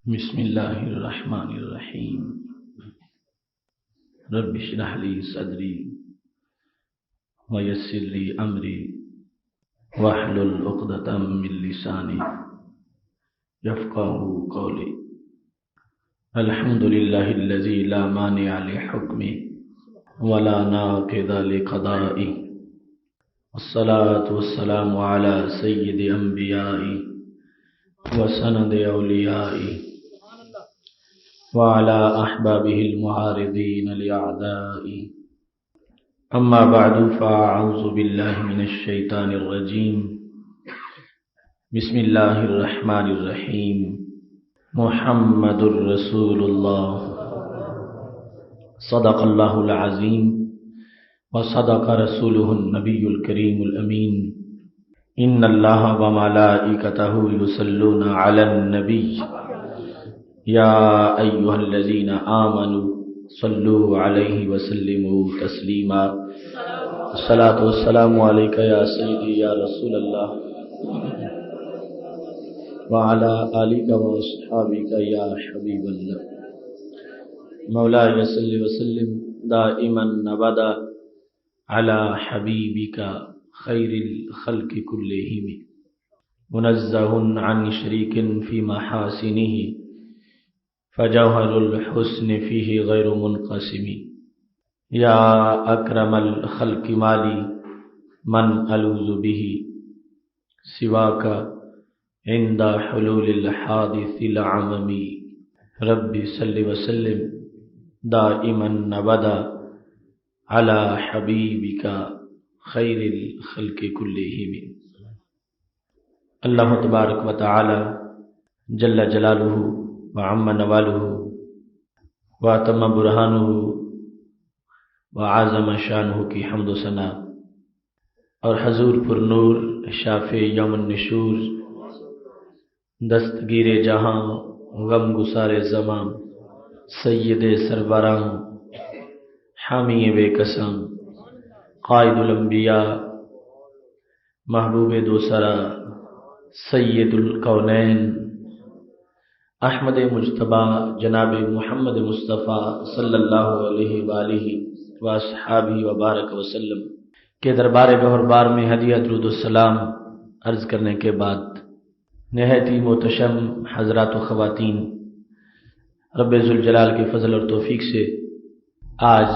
بسم اللہ الرحمن الرحیم رب اشرح لی صدری ویسر لی امری واحلل عقدۃ من لسانی یفقہوا قولی الحمد للہ الذی لا مانع لحکمہ ولا ناقض لقضائہ والصلاة والسلام علی سید انبیائہ وسند اولیائہ وعلى أحبابه المعارضين لأعدائه أما بعد فأعوذ بالله من الشيطان الرجيم بسم الله الرحمن الرحيم محمد رسول الله صدق الله العظيم وصدق رسوله النبي الكريم الأمين إن الله وملائكته يصلون على النبي یا ایھا الذین آمنوا صلوا علیہ وسلموا تسلیما الصلاۃ والسلام علیک یا سیدی یا رسول اللہ وعلی آلک واصحابک یا حبیب اللہ مولاي صل وسلم دائما ابدا علی حبیبک خیر الخلق كلهم منزہ عن شریک فی محاسنہ فجوہر الحسن فیہ غیر منقسم یا اکرم الخلق مالی من الوذ بہ سواک عند حلول الحادث العمم رب صل وسلم دائما ابدا علی حبیبک خیر الخلق کلہم۔ اللہ تبارک و تعالی جل جلالہ وعم نوالہ واتم برہانہ وعظم شانہ کی حمد و ثنا اور حضور پر نور شافع یوم النشور دستگیر جہاں غم گسار زمان سید سربراں حامی بے قسم قائد الانبیاء محبوب دوسرا سید الکونین احمد مجتبیٰ جناب محمد مصطفیٰ صلی اللہ علیہ وآلہ واصحابہ وبارک وسلم کے دربار گہربار میں ہدیہ درود السلام عرض کرنے کے بعد نہایت ہی محتشم حضرات و خواتین، رب ذوالجلال کے فضل اور توفیق سے آج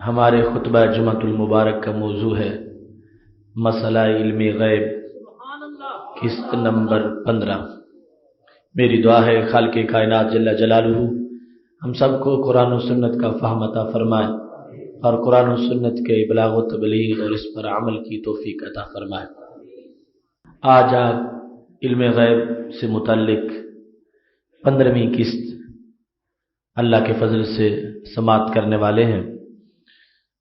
ہمارے خطبہ جمعۃ المبارک کا موضوع ہے مسئلہ علم غیب، قسط نمبر 15۔ میری دعا ہے خالق کائنات جل جلالہ ہم سب کو قرآن و سنت کا فہم عطا فرمائے اور قرآن و سنت کے ابلاغ و تبلیغ اور اس پر عمل کی توفیق عطا فرمائے۔ آج آپ علم غیب سے متعلق 15ویں قسط اللہ کے فضل سے سماعت کرنے والے ہیں۔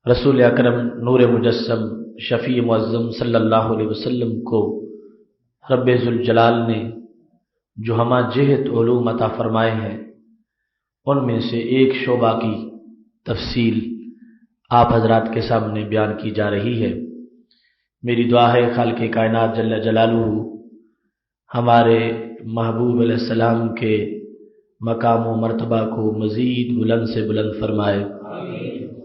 رسول اکرم نور مجسم شفیع معظم صلی اللہ علیہ وسلم کو رب ذوالجلال نے جو ہمہ جہت علوم عطا فرمائے ہیں ان میں سے ایک شعبہ کی تفصیل آپ حضرات کے سامنے بیان کی جا رہی ہے۔ میری دعا ہے خالق کائنات جل جلالہ ہمارے محبوب علیہ السلام کے مقام و مرتبہ کو مزید بلند سے بلند فرمائے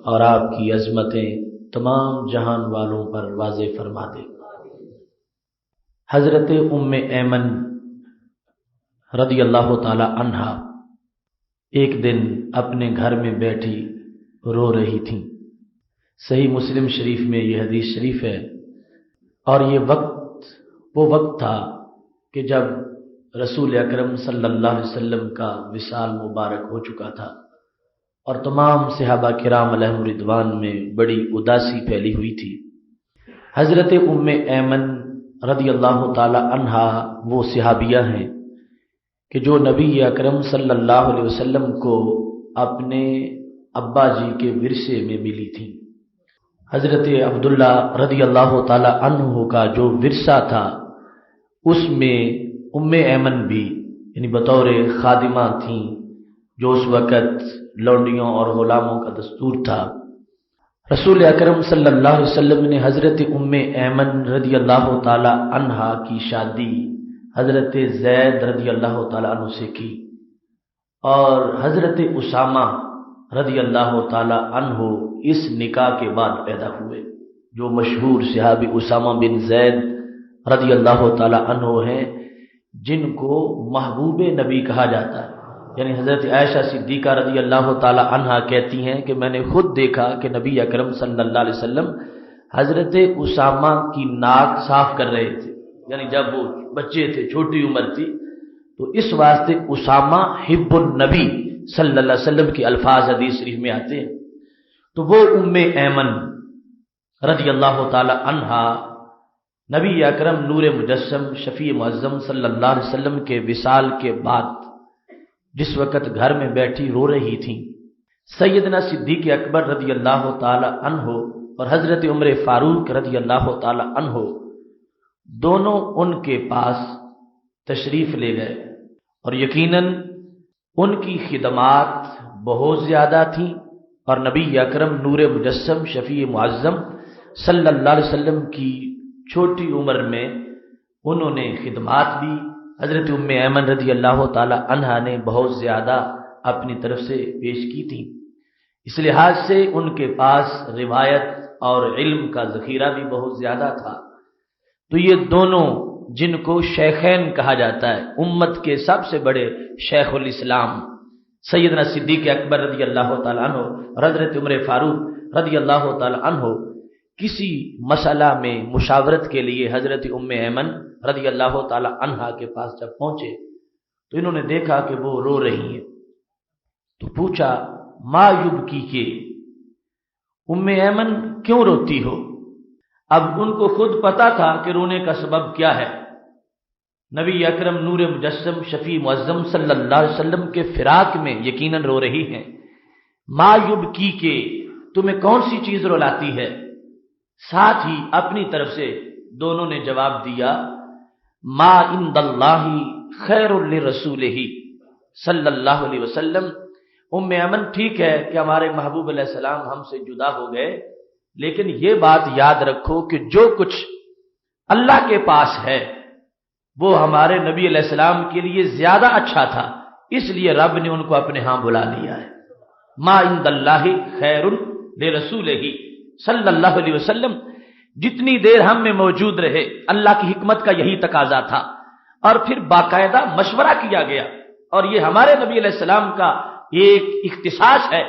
اور آپ کی عظمتیں تمام جہان والوں پر واضح فرما دے۔ حضرت ام ایمن رضی اللہ تعالی عنہا ایک دن اپنے گھر میں بیٹھی رو رہی تھیں۔ صحیح مسلم شریف میں یہ حدیث شریف ہے، اور یہ وہ وقت تھا کہ جب رسول اکرم صلی اللہ علیہ وسلم کا وصال مبارک ہو چکا تھا اور تمام صحابہ کرام علیہم رضوان میں بڑی اداسی پھیلی ہوئی تھی۔ حضرت ام ایمن رضی اللہ تعالی عنہا وہ صحابیہ ہیں کہ جو نبی اکرم صلی اللہ علیہ وسلم کو اپنے ابا جی کے ورثے میں ملی تھیں۔ حضرت عبداللہ رضی اللہ تعالی عنہ کا جو ورثہ تھا اس میں ام ایمن بھی یعنی بطور خادمہ تھیں، جو اس وقت لونڈیوں اور غلاموں کا دستور تھا۔ رسول اکرم صلی اللہ علیہ وسلم نے حضرت ام ایمن رضی اللہ تعالی عنہا کی شادی حضرت زید رضی اللہ تعالیٰ عنہ سے کی، اور حضرت اسامہ رضی اللہ تعالی عنہ اس نکاح کے بعد پیدا ہوئے، جو مشہور صحابی اسامہ بن زید رضی اللہ تعالی عنہ ہیں، جن کو محبوب نبی کہا جاتا ہے۔ یعنی حضرت عائشہ صدیقہ رضی اللہ تعالی عنہا کہتی ہیں کہ میں نے خود دیکھا کہ نبی اکرم صلی اللہ علیہ وسلم حضرت اسامہ کی ناک صاف کر رہے تھے، یعنی جب وہ بچے تھے، چھوٹی عمر تھی، تو اس واسطے اسامہ حب النبی صلی اللہ علیہ وسلم کے الفاظ حدیث شریف میں آتے ہیں۔ تو وہ ام ایمن رضی اللہ تعالی عنہا نبی اکرم نور مجسم شفیع معظم صلی اللہ علیہ وسلم کے وصال کے بعد جس وقت گھر میں بیٹھی رو رہی تھیں، سیدنا صدیق اکبر رضی اللہ تعالی عنہ اور حضرت عمر فاروق رضی اللہ تعالی عنہ دونوں ان کے پاس تشریف لے گئے، اور یقیناً ان کی خدمات بہت زیادہ تھیں، اور نبی اکرم نور مجسم شفیع معظم صلی اللہ علیہ وسلم کی چھوٹی عمر میں انہوں نے خدمات بھی حضرت ام ایمن رضی اللہ تعالی عنہا نے بہت زیادہ اپنی طرف سے پیش کی تھی۔ اس لحاظ سے ان کے پاس روایت اور علم کا ذخیرہ بھی بہت زیادہ تھا۔ تو یہ دونوں، جن کو شیخین کہا جاتا ہے، امت کے سب سے بڑے شیخ الاسلام سیدنا صدیق اکبر رضی اللہ تعالی عنہ اور حضرت عمر فاروق رضی اللہ تعالی عنہ، کسی مسئلہ میں مشاورت کے لیے حضرت ام ایمن رضی اللہ تعالی عنہا کے پاس جب پہنچے تو انہوں نے دیکھا کہ وہ رو رہی ہیں، تو پوچھا ما یبکی کے، ام ایمن کیوں روتی ہو؟ اب ان کو خود پتا تھا کہ رونے کا سبب کیا ہے، نبی اکرم نور مجسم شفیع معظم صلی اللہ علیہ وسلم کے فراق میں یقیناً رو رہی ہیں۔ ما یبکی کے، تمہیں کون سی چیز رلاتی ہے؟ ساتھ ہی اپنی طرف سے دونوں نے جواب دیا ما عند اللہ خیر لرسولہ صلی اللہ علیہ وسلم۔ ام ایمن ٹھیک ہے کہ ہمارے محبوب علیہ السلام ہم سے جدا ہو گئے، لیکن یہ بات یاد رکھو کہ جو کچھ اللہ کے پاس ہے وہ ہمارے نبی علیہ السلام کے لیے زیادہ اچھا تھا، اس لیے رب نے ان کو اپنے ہاں بلا لیا ہے۔ ما عند اللہ خیر لرسولہ صلی اللہ علیہ وسلم، جتنی دیر ہم میں موجود رہے اللہ کی حکمت کا یہی تقاضا تھا، اور پھر باقاعدہ مشورہ کیا گیا، اور یہ ہمارے نبی علیہ السلام کا ایک اختصاص ہے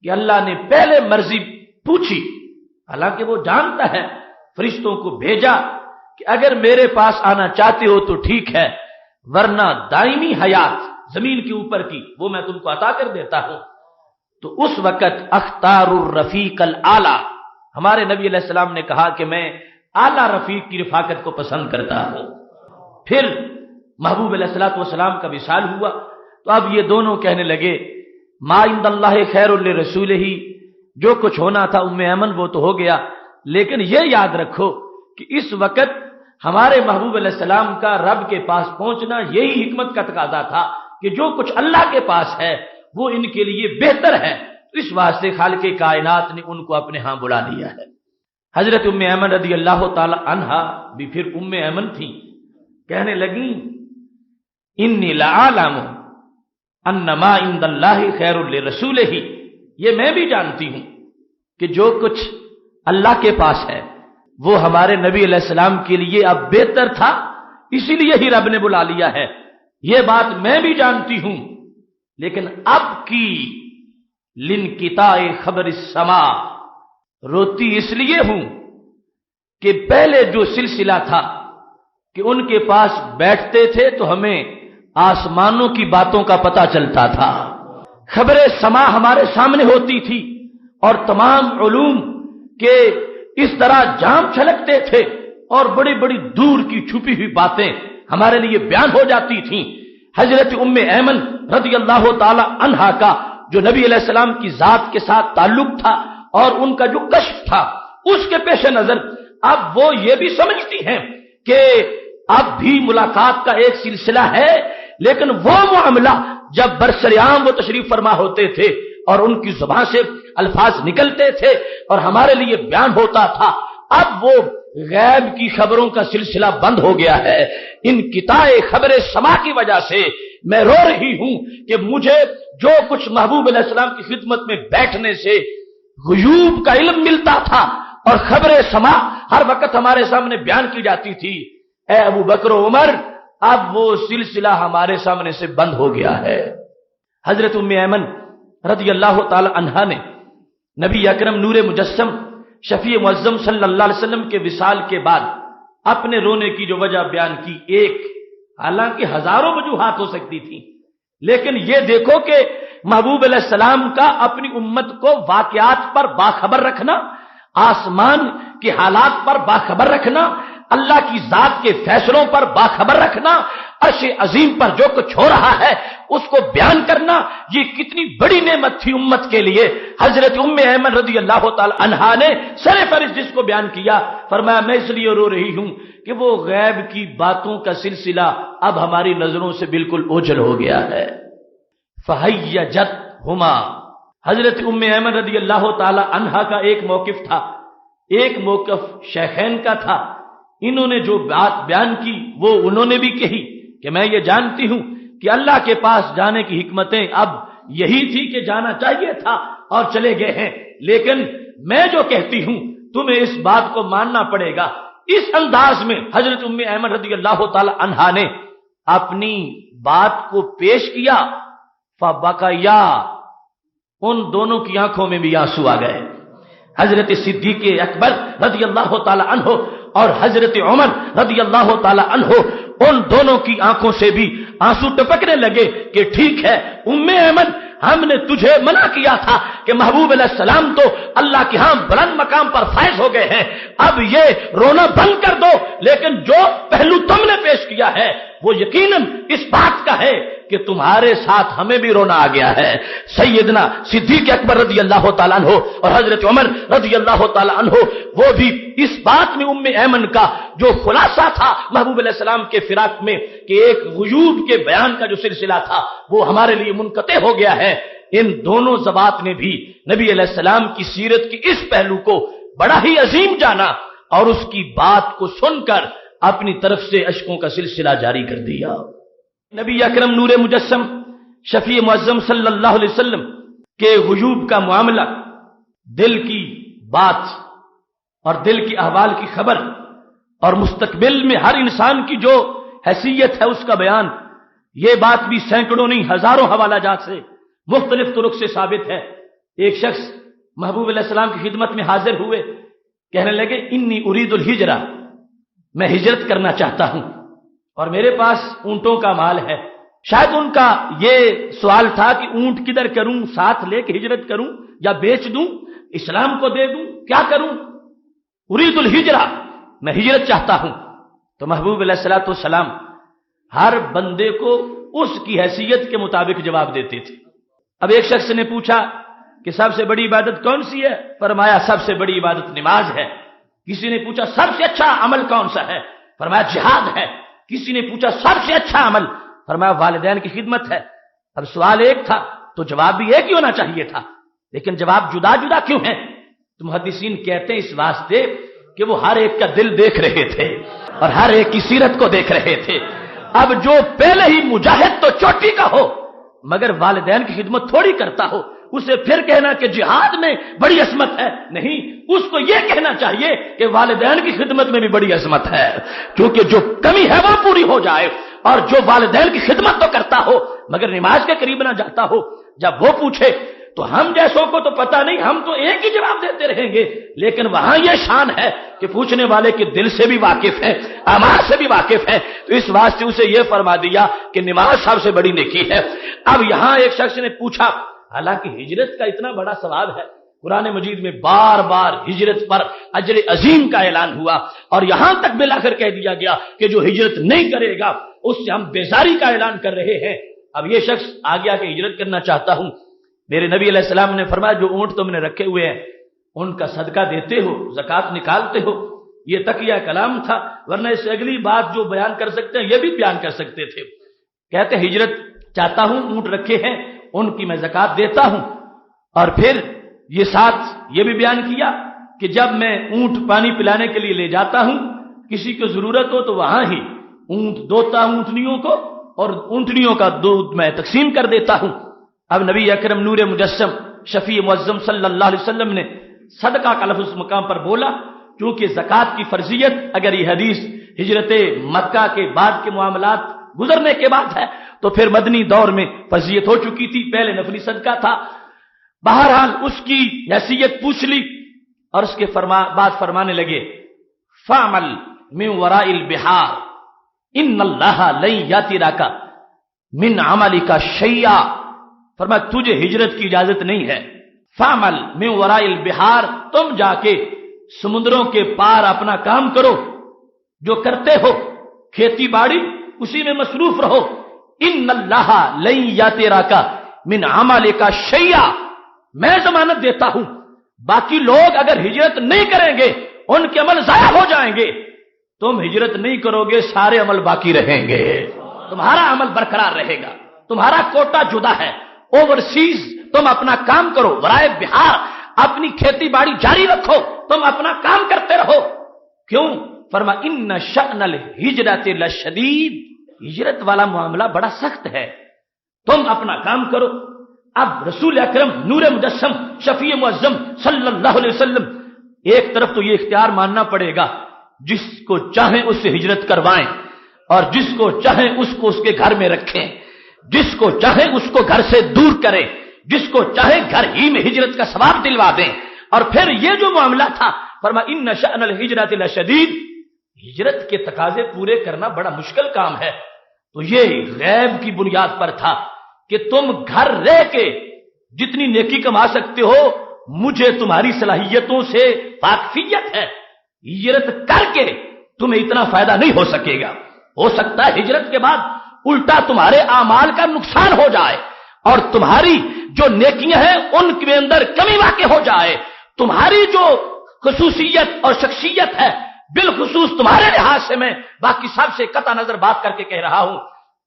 کہ اللہ نے پہلے مرضی پوچھی، حالانکہ وہ جانتا ہے، فرشتوں کو بھیجا کہ اگر میرے پاس آنا چاہتے ہو تو ٹھیک ہے، ورنہ دائمی حیات زمین کے اوپر کی وہ میں تم کو عطا کر دیتا ہوں۔ تو اس وقت اختار الرفیق الاعلی، ہمارے نبی علیہ السلام نے کہا کہ میں اعلیٰ رفیق کی رفاقت کو پسند کرتا ہوں۔ پھر محبوب علیہ السلام کا وصال ہوا، تو اب یہ دونوں کہنے لگے ما عند اللہ خیر لرسولہ، جو کچھ ہونا تھا ام ایمن وہ تو ہو گیا، لیکن یہ یاد رکھو کہ اس وقت ہمارے محبوب علیہ السلام کا رب کے پاس پہنچنا یہی حکمت کا تقاضا تھا کہ جو کچھ اللہ کے پاس ہے وہ ان کے لیے بہتر ہے، اس واسطے خالق کائنات نے ان کو اپنے ہاں بلا لیا ہے۔ حضرت ام ایمن رضی اللہ تعالی عنہا بھی پھر ام ایمن تھیں، کہنے لگیں انی لعالم ان ما عند اللہ خیر لرسولہ، یہ میں بھی جانتی ہوں کہ جو کچھ اللہ کے پاس ہے وہ ہمارے نبی علیہ السلام کے لیے اب بہتر تھا، اسی لیے ہی رب نے بلا لیا ہے، یہ بات میں بھی جانتی ہوں، لیکن اب کی لانقطاع خبر السماء، روتی اس لیے ہوں کہ پہلے جو سلسلہ تھا کہ ان کے پاس بیٹھتے تھے تو ہمیں آسمانوں کی باتوں کا پتہ چلتا تھا، خبر سما ہمارے سامنے ہوتی تھی، اور تمام علوم کے اس طرح جام چھلکتے تھے، اور بڑی بڑی دور کی چھپی ہوئی باتیں ہمارے لیے بیان ہو جاتی تھیں۔ حضرت ام ایمن رضی اللہ تعالی عنہا کا جو نبی علیہ السلام کی ذات کے ساتھ تعلق تھا اور ان کا جو کشف تھا، اس کے پیش نظر اب وہ یہ بھی سمجھتی ہیں کہ اب بھی ملاقات کا ایک سلسلہ ہے، لیکن وہ معاملہ جب برسریام وہ تشریف فرما ہوتے تھے اور ان کی زبان سے الفاظ نکلتے تھے اور ہمارے لیے بیان ہوتا تھا، اب وہ غیب کی خبروں کا سلسلہ بند ہو گیا ہے۔ انقطاع خبر سما کی وجہ سے میں رو رہی ہوں کہ مجھے جو کچھ محبوب علیہ السلام کی خدمت میں بیٹھنے سے غیوب کا علم ملتا تھا اور خبر سما ہر وقت ہمارے سامنے بیان کی جاتی تھی، اے ابو بکر و عمر اب وہ سلسلہ ہمارے سامنے سے بند ہو گیا ہے۔ حضرت ام ایمن رضی اللہ تعالی عنہا نے نبی اکرم نور مجسم شفیع معظم صلی اللہ علیہ وسلم کے وصال کے بعد اپنے رونے کی جو وجہ بیان کی، ایک حالانکہ ہزاروں وجوہات ہو سکتی تھی، لیکن یہ دیکھو کہ محبوب علیہ السلام کا اپنی امت کو واقعات پر باخبر رکھنا، آسمان کے حالات پر باخبر رکھنا، اللہ کی ذات کے فیصلوں پر باخبر رکھنا، عرش عظیم پر جو کچھ ہو رہا ہے اس کو بیان کرنا، یہ کتنی بڑی نعمت تھی امت کے لیے۔ حضرت ام ایمن رضی اللہ تعالی عنہا نے سر فہرست جس کو بیان کیا، فرمایا میں اس لیے رو رہی ہوں کہ وہ غیب کی باتوں کا سلسلہ اب ہماری نظروں سے بالکل اوجھل ہو گیا ہے۔ فَحَيَّجَتْهُمَا، حضرت ام ایمن رضی اللہ تعالی عنہا کا ایک موقف تھا، ایک موقف شیخین کا تھا۔ انہوں نے جو بات بیان کی وہ انہوں نے بھی کہی کہ میں یہ جانتی ہوں کہ اللہ کے پاس جانے کی حکمتیں اب یہی تھی کہ جانا چاہیے تھا اور چلے گئے ہیں، لیکن میں جو کہتی ہوں تمہیں اس بات کو ماننا پڑے گا۔ اس انداز میں حضرت ام ایمن رضی اللہ تعالی عنہا نے اپنی بات کو پیش کیا، فبکیا، ان دونوں کی آنکھوں میں بھی آنسو آ گئے۔ حضرت صدیق اکبر رضی اللہ تعالی عنہ اور حضرت عمر رضی اللہ تعالی عنہ، ان دونوں کی آنکھوں سے بھی آنسو ٹپکنے لگے کہ ٹھیک ہے ام ایمن، ہم نے تجھے منع کیا تھا کہ محبوب علیہ السلام تو اللہ کے ہاں بلند مقام پر فائز ہو گئے ہیں، اب یہ رونا بند کر دو، لیکن جو پہلو تم نے پیش کیا ہے وہ یقیناً اس بات کا ہے کہ تمہارے ساتھ ہمیں بھی رونا آ گیا ہے۔ سیدنا صدیق اکبر رضی اللہ تعالیٰ عنہ اور حضرت عمر رضی اللہ تعالیٰ عنہ وہ بھی اس بات میں ام ایمن کا جو خلاصہ تھا محبوب علیہ السلام کے فراق میں کہ ایک غیوب کے بیان کا جو سلسلہ تھا وہ ہمارے لیے منقطع ہو گیا ہے، ان دونوں ذوات نے بھی نبی علیہ السلام کی سیرت کی اس پہلو کو بڑا ہی عظیم جانا اور اس کی بات کو سن کر اپنی طرف سے اشکوں کا سلسلہ جاری کر دیا۔ نبی اکرم نور مجسم شفیع معظم صلی اللہ علیہ وسلم کے غیوب کا معاملہ، دل کی بات اور دل کی احوال کی خبر اور مستقبل میں ہر انسان کی جو حیثیت ہے اس کا بیان، یہ بات بھی سینکڑوں نہیں ہزاروں حوالہ جات سے مختلف طرق سے ثابت ہے۔ ایک شخص محبوب علیہ السلام کی خدمت میں حاضر ہوئے، کہنے لگے انی ارید الہجرہ، میں ہجرت کرنا چاہتا ہوں اور میرے پاس اونٹوں کا مال ہے۔ شاید ان کا یہ سوال تھا کہ اونٹ کدھر کروں، ساتھ لے کے ہجرت کروں یا بیچ دوں، اسلام کو دے دوں، کیا کروں؟ ارید الہجرہ، میں ہجرت چاہتا ہوں۔ تو محبوب علیہ الصلوۃ والسلام ہر بندے کو اس کی حیثیت کے مطابق جواب دیتے تھے۔ اب ایک شخص نے پوچھا کہ سب سے بڑی عبادت کون سی ہے؟ فرمایا سب سے بڑی عبادت نماز ہے۔ کسی نے پوچھا سب سے اچھا عمل کون سا ہے؟ فرمایا جہاد ہے۔ کسی نے پوچھا سب سے اچھا عمل؟ فرمایا والدین کی خدمت ہے۔ اب سوال ایک تھا تو جواب بھی ایک ہی ہونا چاہیے تھا، لیکن جواب جدا جدا کیوں ہے؟ تو محدثین کہتے ہیں اس واسطے کہ وہ ہر ایک کا دل دیکھ رہے تھے اور ہر ایک کی سیرت کو دیکھ رہے تھے۔ اب جو پہلے ہی مجاہد تو چوٹی کا ہو مگر والدین کی خدمت تھوڑی کرتا ہو، اسے پھر کہنا کہ جہاد میں بڑی عظمت ہے، نہیں، اس کو یہ کہنا چاہیے کہ والدین کی خدمت میں بھی بڑی عظمت ہے، کیونکہ جو کمی ہے وہ پوری ہو جائے، اور جو والدین کی خدمت تو کرتا ہو مگر نماز کے قریب نہ جاتا ہو، جب وہ پوچھے تو ہم جیسوں کو تو پتہ نہیں، ہم تو ایک ہی جواب دیتے رہیں گے، لیکن وہاں یہ شان ہے کہ پوچھنے والے کے دل سے بھی واقف ہے، اعمال سے بھی واقف ہے، تو اس واسطے اسے یہ فرما دیا کہ نماز سب سے بڑی نیکی ہے۔ اب یہاں ایک شخص نے پوچھا، حالانکہ ہجرت کا اتنا بڑا ثواب ہے، قرآن مجید میں بار بار ہجرت پر اجر عظیم کا اعلان ہوا، اور یہاں تک بالآخر کہہ دیا گیا کہ جو ہجرت نہیں کرے گا اس سے ہم بیزاری کا اعلان کر رہے ہیں۔ اب یہ شخص آ گیا کہ ہجرت کرنا چاہتا ہوں۔ میرے نبی علیہ السلام نے فرمایا جو اونٹ تم نے رکھے ہوئے ہیں ان کا صدقہ دیتے ہو، زکوٰۃ نکالتے ہو۔ یہ تقیہ کلام تھا، ورنہ اس سے اگلی بات جو بیان کر سکتے ہیں یہ بھی بیان کر سکتے تھے۔ کہتے ہجرت چاہتا ہوں، اونٹ رکھے ہیں ان کی میں زکوٰۃ دیتا ہوں، اور پھر یہ ساتھ یہ بھی بیان کیا کہ جب میں اونٹ پانی پلانے کے لیے لے جاتا ہوں، کسی کو ضرورت ہو تو وہاں ہی اونٹ دوتا ہوں اونٹنیوں کو، اور اونٹنیوں کا دودھ میں تقسیم کر دیتا ہوں۔ اب نبی اکرم نور مجسم شفیع معظم صلی اللہ علیہ وسلم نے صدقہ کا لفظ اس مقام پر بولا، کیونکہ زکوٰۃ کی فرضیت اگر یہ حدیث ہجرت مکہ کے بعد کے معاملات گزرنے کے بعد ہے تو پھر مدنی دور میں فرضیت ہو چکی تھی، پہلے نفلی صدقہ تھا۔ بہرحال اس کی حیثیت پوچھ لی اور اس کے بعد فرمانے لگے فَعْمَلْ مِنْ وَرَاءِ الْبِحَارِ إِنَّ اللَّهَ لَن يَأْتِيَكَ مِنْ عَمَلِكَ شَيْئًا، فرمایا تجھے ہجرت کی اجازت نہیں ہے۔ فَعْمَلْ مِنْ وَرَاءِ الْبِحَارِ، تم جا کے سمندروں کے پار اپنا کام کرو، جو کرتے ہو کھیتی باڑی اسی میں مصروف رہو۔ إِنَّ اللَّهَ لَن يَأْتِيَكَ مِنْ عَمَلِكَ شَيْئًا، میں ضمانت دیتا ہوں باقی لوگ اگر ہجرت نہیں کریں گے ان کے عمل ضائع ہو جائیں گے، تم ہجرت نہیں کرو گے سارے عمل باقی رہیں گے، تمہارا عمل برقرار رہے گا، تمہارا کوٹا جدا ہے۔ اوورسیز تم اپنا کام کرو، ورائے بہار اپنی کھیتی باڑی جاری رکھو، تم اپنا کام کرتے رہو۔ کیوں؟ فرما ان شأن الہجرت لشدید، ہجرت والا معاملہ بڑا سخت ہے، تم اپنا کام کرو۔ اب رسول اکرم نور مجسم شفیع معظم صلی اللہ علیہ وسلم ایک طرف تو یہ اختیار ماننا پڑے گا، جس کو چاہیں اس سے ہجرت کروائیں اور جس کو چاہیں اس کو اس کے گھر میں رکھیں، جس کو چاہیں اس کو گھر سے دور کریں، جس کو چاہیں گھر ہی میں ہجرت کا ثواب دلوا دیں۔ اور پھر یہ جو معاملہ تھا فرما ان شأن الہجرت لشدید، ہجرت کے تقاضے پورے کرنا بڑا مشکل کام ہے، تو یہ غیب کی بنیاد پر تھا کہ تم گھر رہ کے جتنی نیکی کما سکتے ہو مجھے تمہاری صلاحیتوں سے واقفیت ہے، ہجرت کر کے تمہیں اتنا فائدہ نہیں ہو سکے گا، ہو سکتا ہے ہجرت کے بعد الٹا تمہارے اعمال کا نقصان ہو جائے اور تمہاری جو نیکیاں ہیں ان کے اندر کمی واقع ہو جائے، تمہاری جو خصوصیت اور شخصیت ہے بالخصوص تمہارے لحاظ سے میں باقی سب سے قطع نظر بات کر کے کہہ رہا ہوں،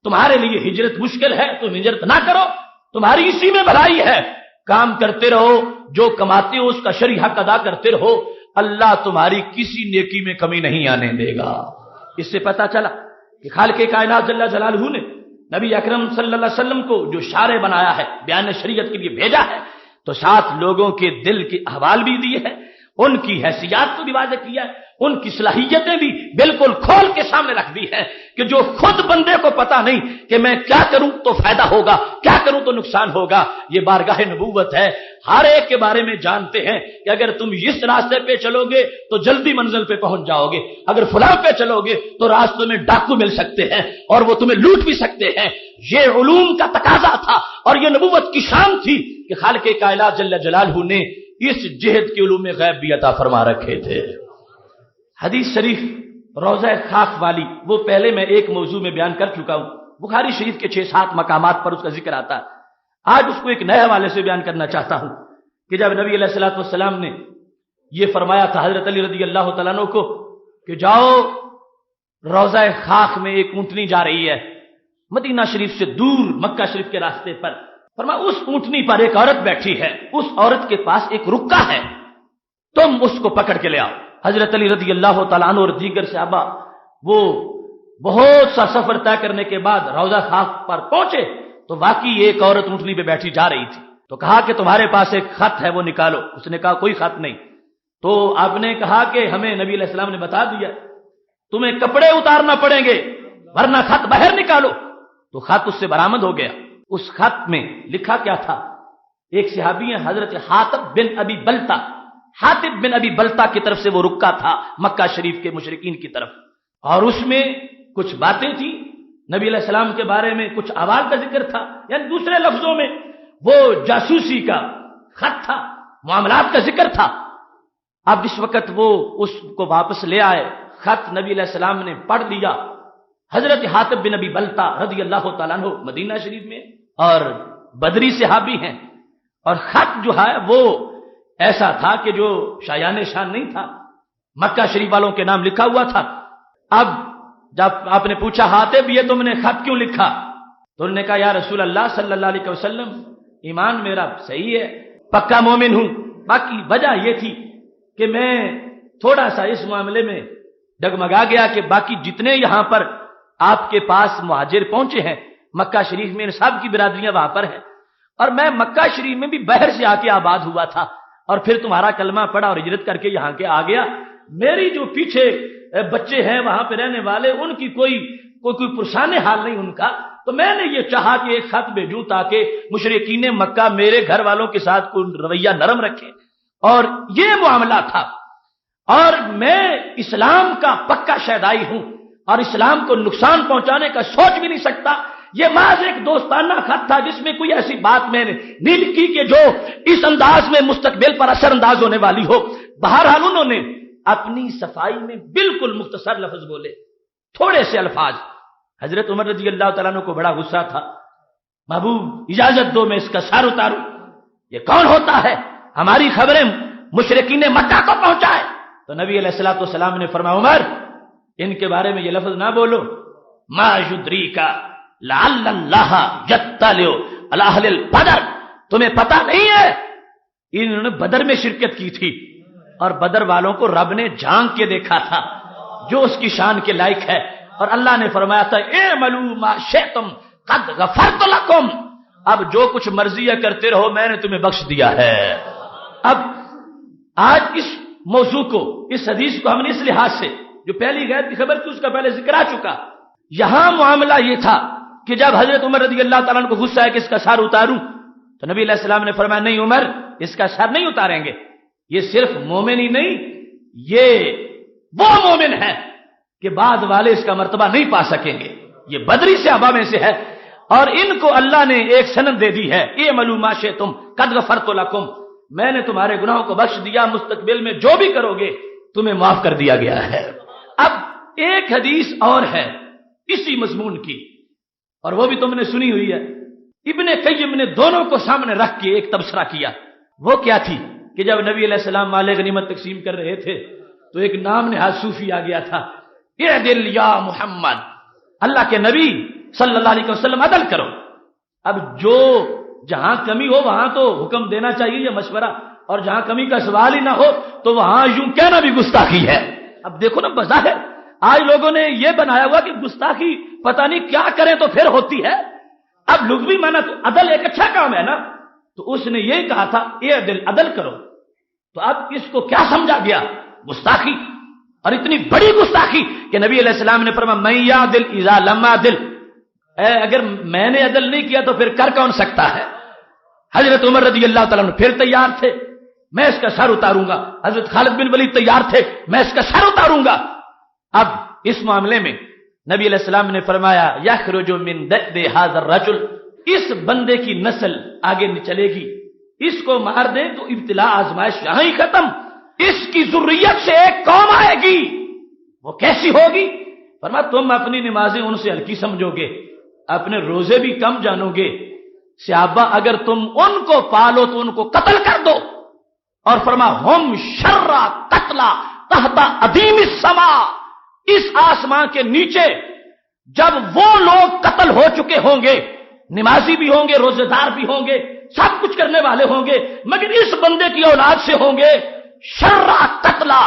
تمہارے لیے ہجرت مشکل ہے، تم ہجرت نہ کرو، تمہاری اسی میں بھلائی ہے، کام کرتے رہو، جو کماتے ہو اس کا شرعی حق ادا کرتے رہو، اللہ تمہاری کسی نیکی میں کمی نہیں آنے دے گا۔ اس سے پتہ چلا کہ خالق کائنات جل جلالہ نے نبی اکرم صلی اللہ علیہ وسلم کو جو شارع بنایا ہے، بیان شریعت کے لیے بھیجا ہے، تو ساتھ لوگوں کے دل کے احوال بھی دیے ہیں، ان کی حیثیات کو بھی واضح کیا ہے، ان کی صلاحیتیں بھی بالکل کھول کے سامنے رکھ دی ہیں کہ جو خود بندے کو پتا نہیں کہ میں کیا کروں تو فائدہ ہوگا، کیا کروں تو نقصان ہوگا، یہ بارگاہ نبوت ہے، ہر ایک کے بارے میں جانتے ہیں کہ اگر تم اس راستے پہ چلو گے تو جلدی منزل پہ پہنچ جاؤ گے، اگر فلاں پہ چلو گے تو راستوں میں ڈاکو مل سکتے ہیں اور وہ تمہیں لوٹ بھی سکتے ہیں۔ یہ علوم کا تقاضا تھا اور یہ نبوت کی شان تھی کہ خالق کائنات جل جلالہ نے اس جہد کے علوم غیب بھی عطا فرما رکھے تھے۔ حدیث شریف روضہ خاک والی وہ پہلے میں ایک موضوع میں بیان کر چکا ہوں، بخاری شریف کے 6-7 مقامات پر اس کا ذکر آتا ہے، آج اس کو ایک نئے حوالے سے بیان کرنا چاہتا ہوں کہ جب نبی علیہ الصلوۃ والسلام نے یہ فرمایا تھا حضرت علی رضی اللہ تعالیٰ عنہ کو کہ جاؤ روضہ خاک میں ایک اونٹنی جا رہی ہے مدینہ شریف سے دور مکہ شریف کے راستے پر، فرمایا اس اونٹنی پر ایک عورت بیٹھی ہے، اس عورت کے پاس ایک رکا ہے، تم اس کو پکڑ کے لے آؤ۔ حضرت علی رضی اللہ تعالیٰ عنہ اور دیگر صحابہ وہ بہت سا سفر طے کرنے کے بعد روضہ خاک پر پہنچے تو واقعی ایک عورت اونٹنی پہ بیٹھی جا رہی تھی، تو کہا کہ تمہارے پاس ایک خط ہے وہ نکالو، اس نے کہا کوئی خط نہیں، تو آپ نے کہا کہ ہمیں نبی علیہ السلام نے بتا دیا تمہیں کپڑے اتارنا پڑیں گے ورنہ خط باہر نکالو، تو خط اس سے برآمد ہو گیا۔ اس خط میں لکھا کیا تھا؟ ایک صحابی ہیں حضرت حاطب بن ابی بلتا، حاطب بن ابی بلتا کی طرف سے وہ رکا تھا مکہ شریف کے مشرکین کی طرف، اور اس میں کچھ باتیں تھیں نبی علیہ السلام کے بارے میں، کچھ احوال کا ذکر تھا، یعنی دوسرے لفظوں میں وہ جاسوسی کا خط تھا، معاملات کا ذکر تھا۔ اب اس وقت وہ اس کو واپس لے آئے، خط نبی علیہ السلام نے پڑھ لیا، حضرت حاطب بن ابی بلتا رضی اللہ تعالیٰ عنہ مدینہ شریف میں اور بدری صحابی ہیں، اور خط جو ہے وہ ایسا تھا کہ جو شایان شان نہیں تھا، مکہ شریف والوں کے نام لکھا ہوا تھا۔ اب جب آپ نے پوچھا حاطب یہ تم نے خط کیوں لکھا، تو انہوں نے کہا یا رسول اللہ صلی اللہ علیہ وسلم ایمان میرا صحیح ہے، پکا مومن ہوں، باقی وجہ یہ تھی کہ میں تھوڑا سا اس معاملے میں ڈگمگا گیا کہ باقی جتنے یہاں پر آپ کے پاس مہاجر پہنچے ہیں مکہ شریف میں سب کی برادریاں وہاں پر ہیں، اور میں مکہ شریف میں بھی بحر سے آ کے آباد ہوا تھا، اور پھر تمہارا کلمہ پڑھا اور ہجرت کر کے یہاں کے آ گیا۔ میری جو پیچھے بچے ہیں وہاں پہ رہنے والے، ان کی کوئی پرسان حال نہیں ان کا، تو میں نے یہ چاہا کہ ایک خط بھیجوں تاکہ مشرکین مکہ میرے گھر والوں کے ساتھ کوئی رویہ نرم رکھے، اور یہ معاملہ تھا۔ اور میں اسلام کا پکا شیدائی ہوں اور اسلام کو نقصان پہنچانے کا سوچ بھی نہیں سکتا۔ یہ محض ایک دوستانہ خط تھا جس میں کوئی ایسی بات میں نے نہیں لکھی کہ جو اس انداز میں مستقبل پر اثر انداز ہونے والی ہو۔ بہرحال انہوں نے اپنی صفائی میں بالکل مختصر لفظ بولے، تھوڑے سے الفاظ۔ حضرت عمر رضی اللہ تعالیٰ عنہ کو بڑا غصہ تھا۔ محبوب اجازت دو میں اس کا سر اتاروں، یہ کون ہوتا ہے ہماری خبریں مشرکین مکہ کو پہنچائے؟ تو نبی علیہ الصلوۃ والسلام نے فرمایا عمر ان کے بارے میں یہ لفظ نہ بولو، ما یدریکا لعل اللہ یطلع علی اہل البدر، تمہیں پتہ نہیں ہے انہوں نے بدر میں شرکت کی تھی اور بدر والوں کو رب نے جھانک کے دیکھا تھا جو اس کی شان کے لائق ہے، اور اللہ نے فرمایا تھا اعملوا ما شئتم قد غفرت لکم، اب جو کچھ مرضی ہے کرتے رہو میں نے تمہیں بخش دیا ہے۔ اب آج اس موضوع کو، اس حدیث کو ہم نے اس لحاظ سے، جو پہلی غیب کی خبر تھی اس کا پہلے ذکر آ چکا، یہاں معاملہ یہ تھا کہ جب حضرت عمر رضی اللہ تعالیٰ عنہ کو غصہ ہے کہ اس کا سر اتاروں، تو نبی علیہ السلام نے فرمایا نہیں عمر اس کا سر نہیں اتاریں گے، یہ صرف مومن ہی نہیں، یہ وہ مومن ہے کہ بعد والے اس کا مرتبہ نہیں پا سکیں گے، یہ بدری صحابہ میں سے ہے، اور ان کو اللہ نے ایک سند دے دی ہے اعملوا ما شئتم قد غفرت لکم، میں نے تمہارے گناہوں کو بخش دیا، مستقبل میں جو بھی کرو گے تمہیں معاف کر دیا گیا ہے۔ اب ایک حدیث اور ہے اسی مضمون کی، اور وہ بھی تم نے سنی ہوئی ہے، ابن قیم نے دونوں کو سامنے رکھ کے ایک تبصرہ کیا۔ وہ کیا تھی کہ جب نبی علیہ السلام مال غنیمت تقسیم کر رہے تھے تو ایک نام نہاد صوفی آ گیا تھا، اعدل یا محمد، اللہ کے نبی صلی اللہ علیہ وسلم عدل کرو۔ اب جو جہاں کمی ہو وہاں تو حکم دینا چاہیے یا مشورہ، اور جہاں کمی کا سوال ہی نہ ہو تو وہاں یوں کہنا بھی گستاخی ہے۔ اب دیکھو نا، بظاہر آج لوگوں نے یہ بنایا ہوا کہ گستاخی پتہ نہیں کیا کریں تو پھر ہوتی ہے۔ اب لغوی معنی تو عدل ایک اچھا کام ہے نا، تو اس نے یہی کہا تھا اعدل، عدل کرو، تو اب اس کو کیا سمجھا گیا؟ گستاخی، اور اتنی بڑی گستاخی کہ نبی علیہ السلام نے فرمایا من یعدل اذا لم اعدل، اگر میں نے عدل نہیں کیا تو پھر کر کون سکتا ہے؟ حضرت عمر رضی اللہ تعالیٰ عنہ پھر تیار تھے، میں اس کا سر اتاروں گا۔ حضرت خالد بن ولید تیار تھے، میں اس کا سر اتاروں گا۔ اب اس معاملے میں نبی علیہ السلام نے فرمایا یخرج من دأب هذا الرجل، اس بندے کی نسل آگے نہیں چلے گی، اس کو مار دیں تو ابتلا آزمائش یہاں ہی ختم، اس کی ذریت سے ایک قوم آئے گی، وہ کیسی ہوگی؟ فرمایا تم اپنی نمازیں ان سے ہلکی سمجھو گے، اپنے روزے بھی کم جانو گے، صحابہ اگر تم ان کو پالو تو ان کو قتل کر دو، اور فرما ہم شرّ قتلا تحت عظیم السماء، اس آسمان کے نیچے جب وہ لوگ قتل ہو چکے ہوں گے، نمازی بھی ہوں گے، روزے دار بھی ہوں گے، سب کچھ کرنے والے ہوں گے، مگر اس بندے کی اولاد سے ہوں گے شرّ قتلا،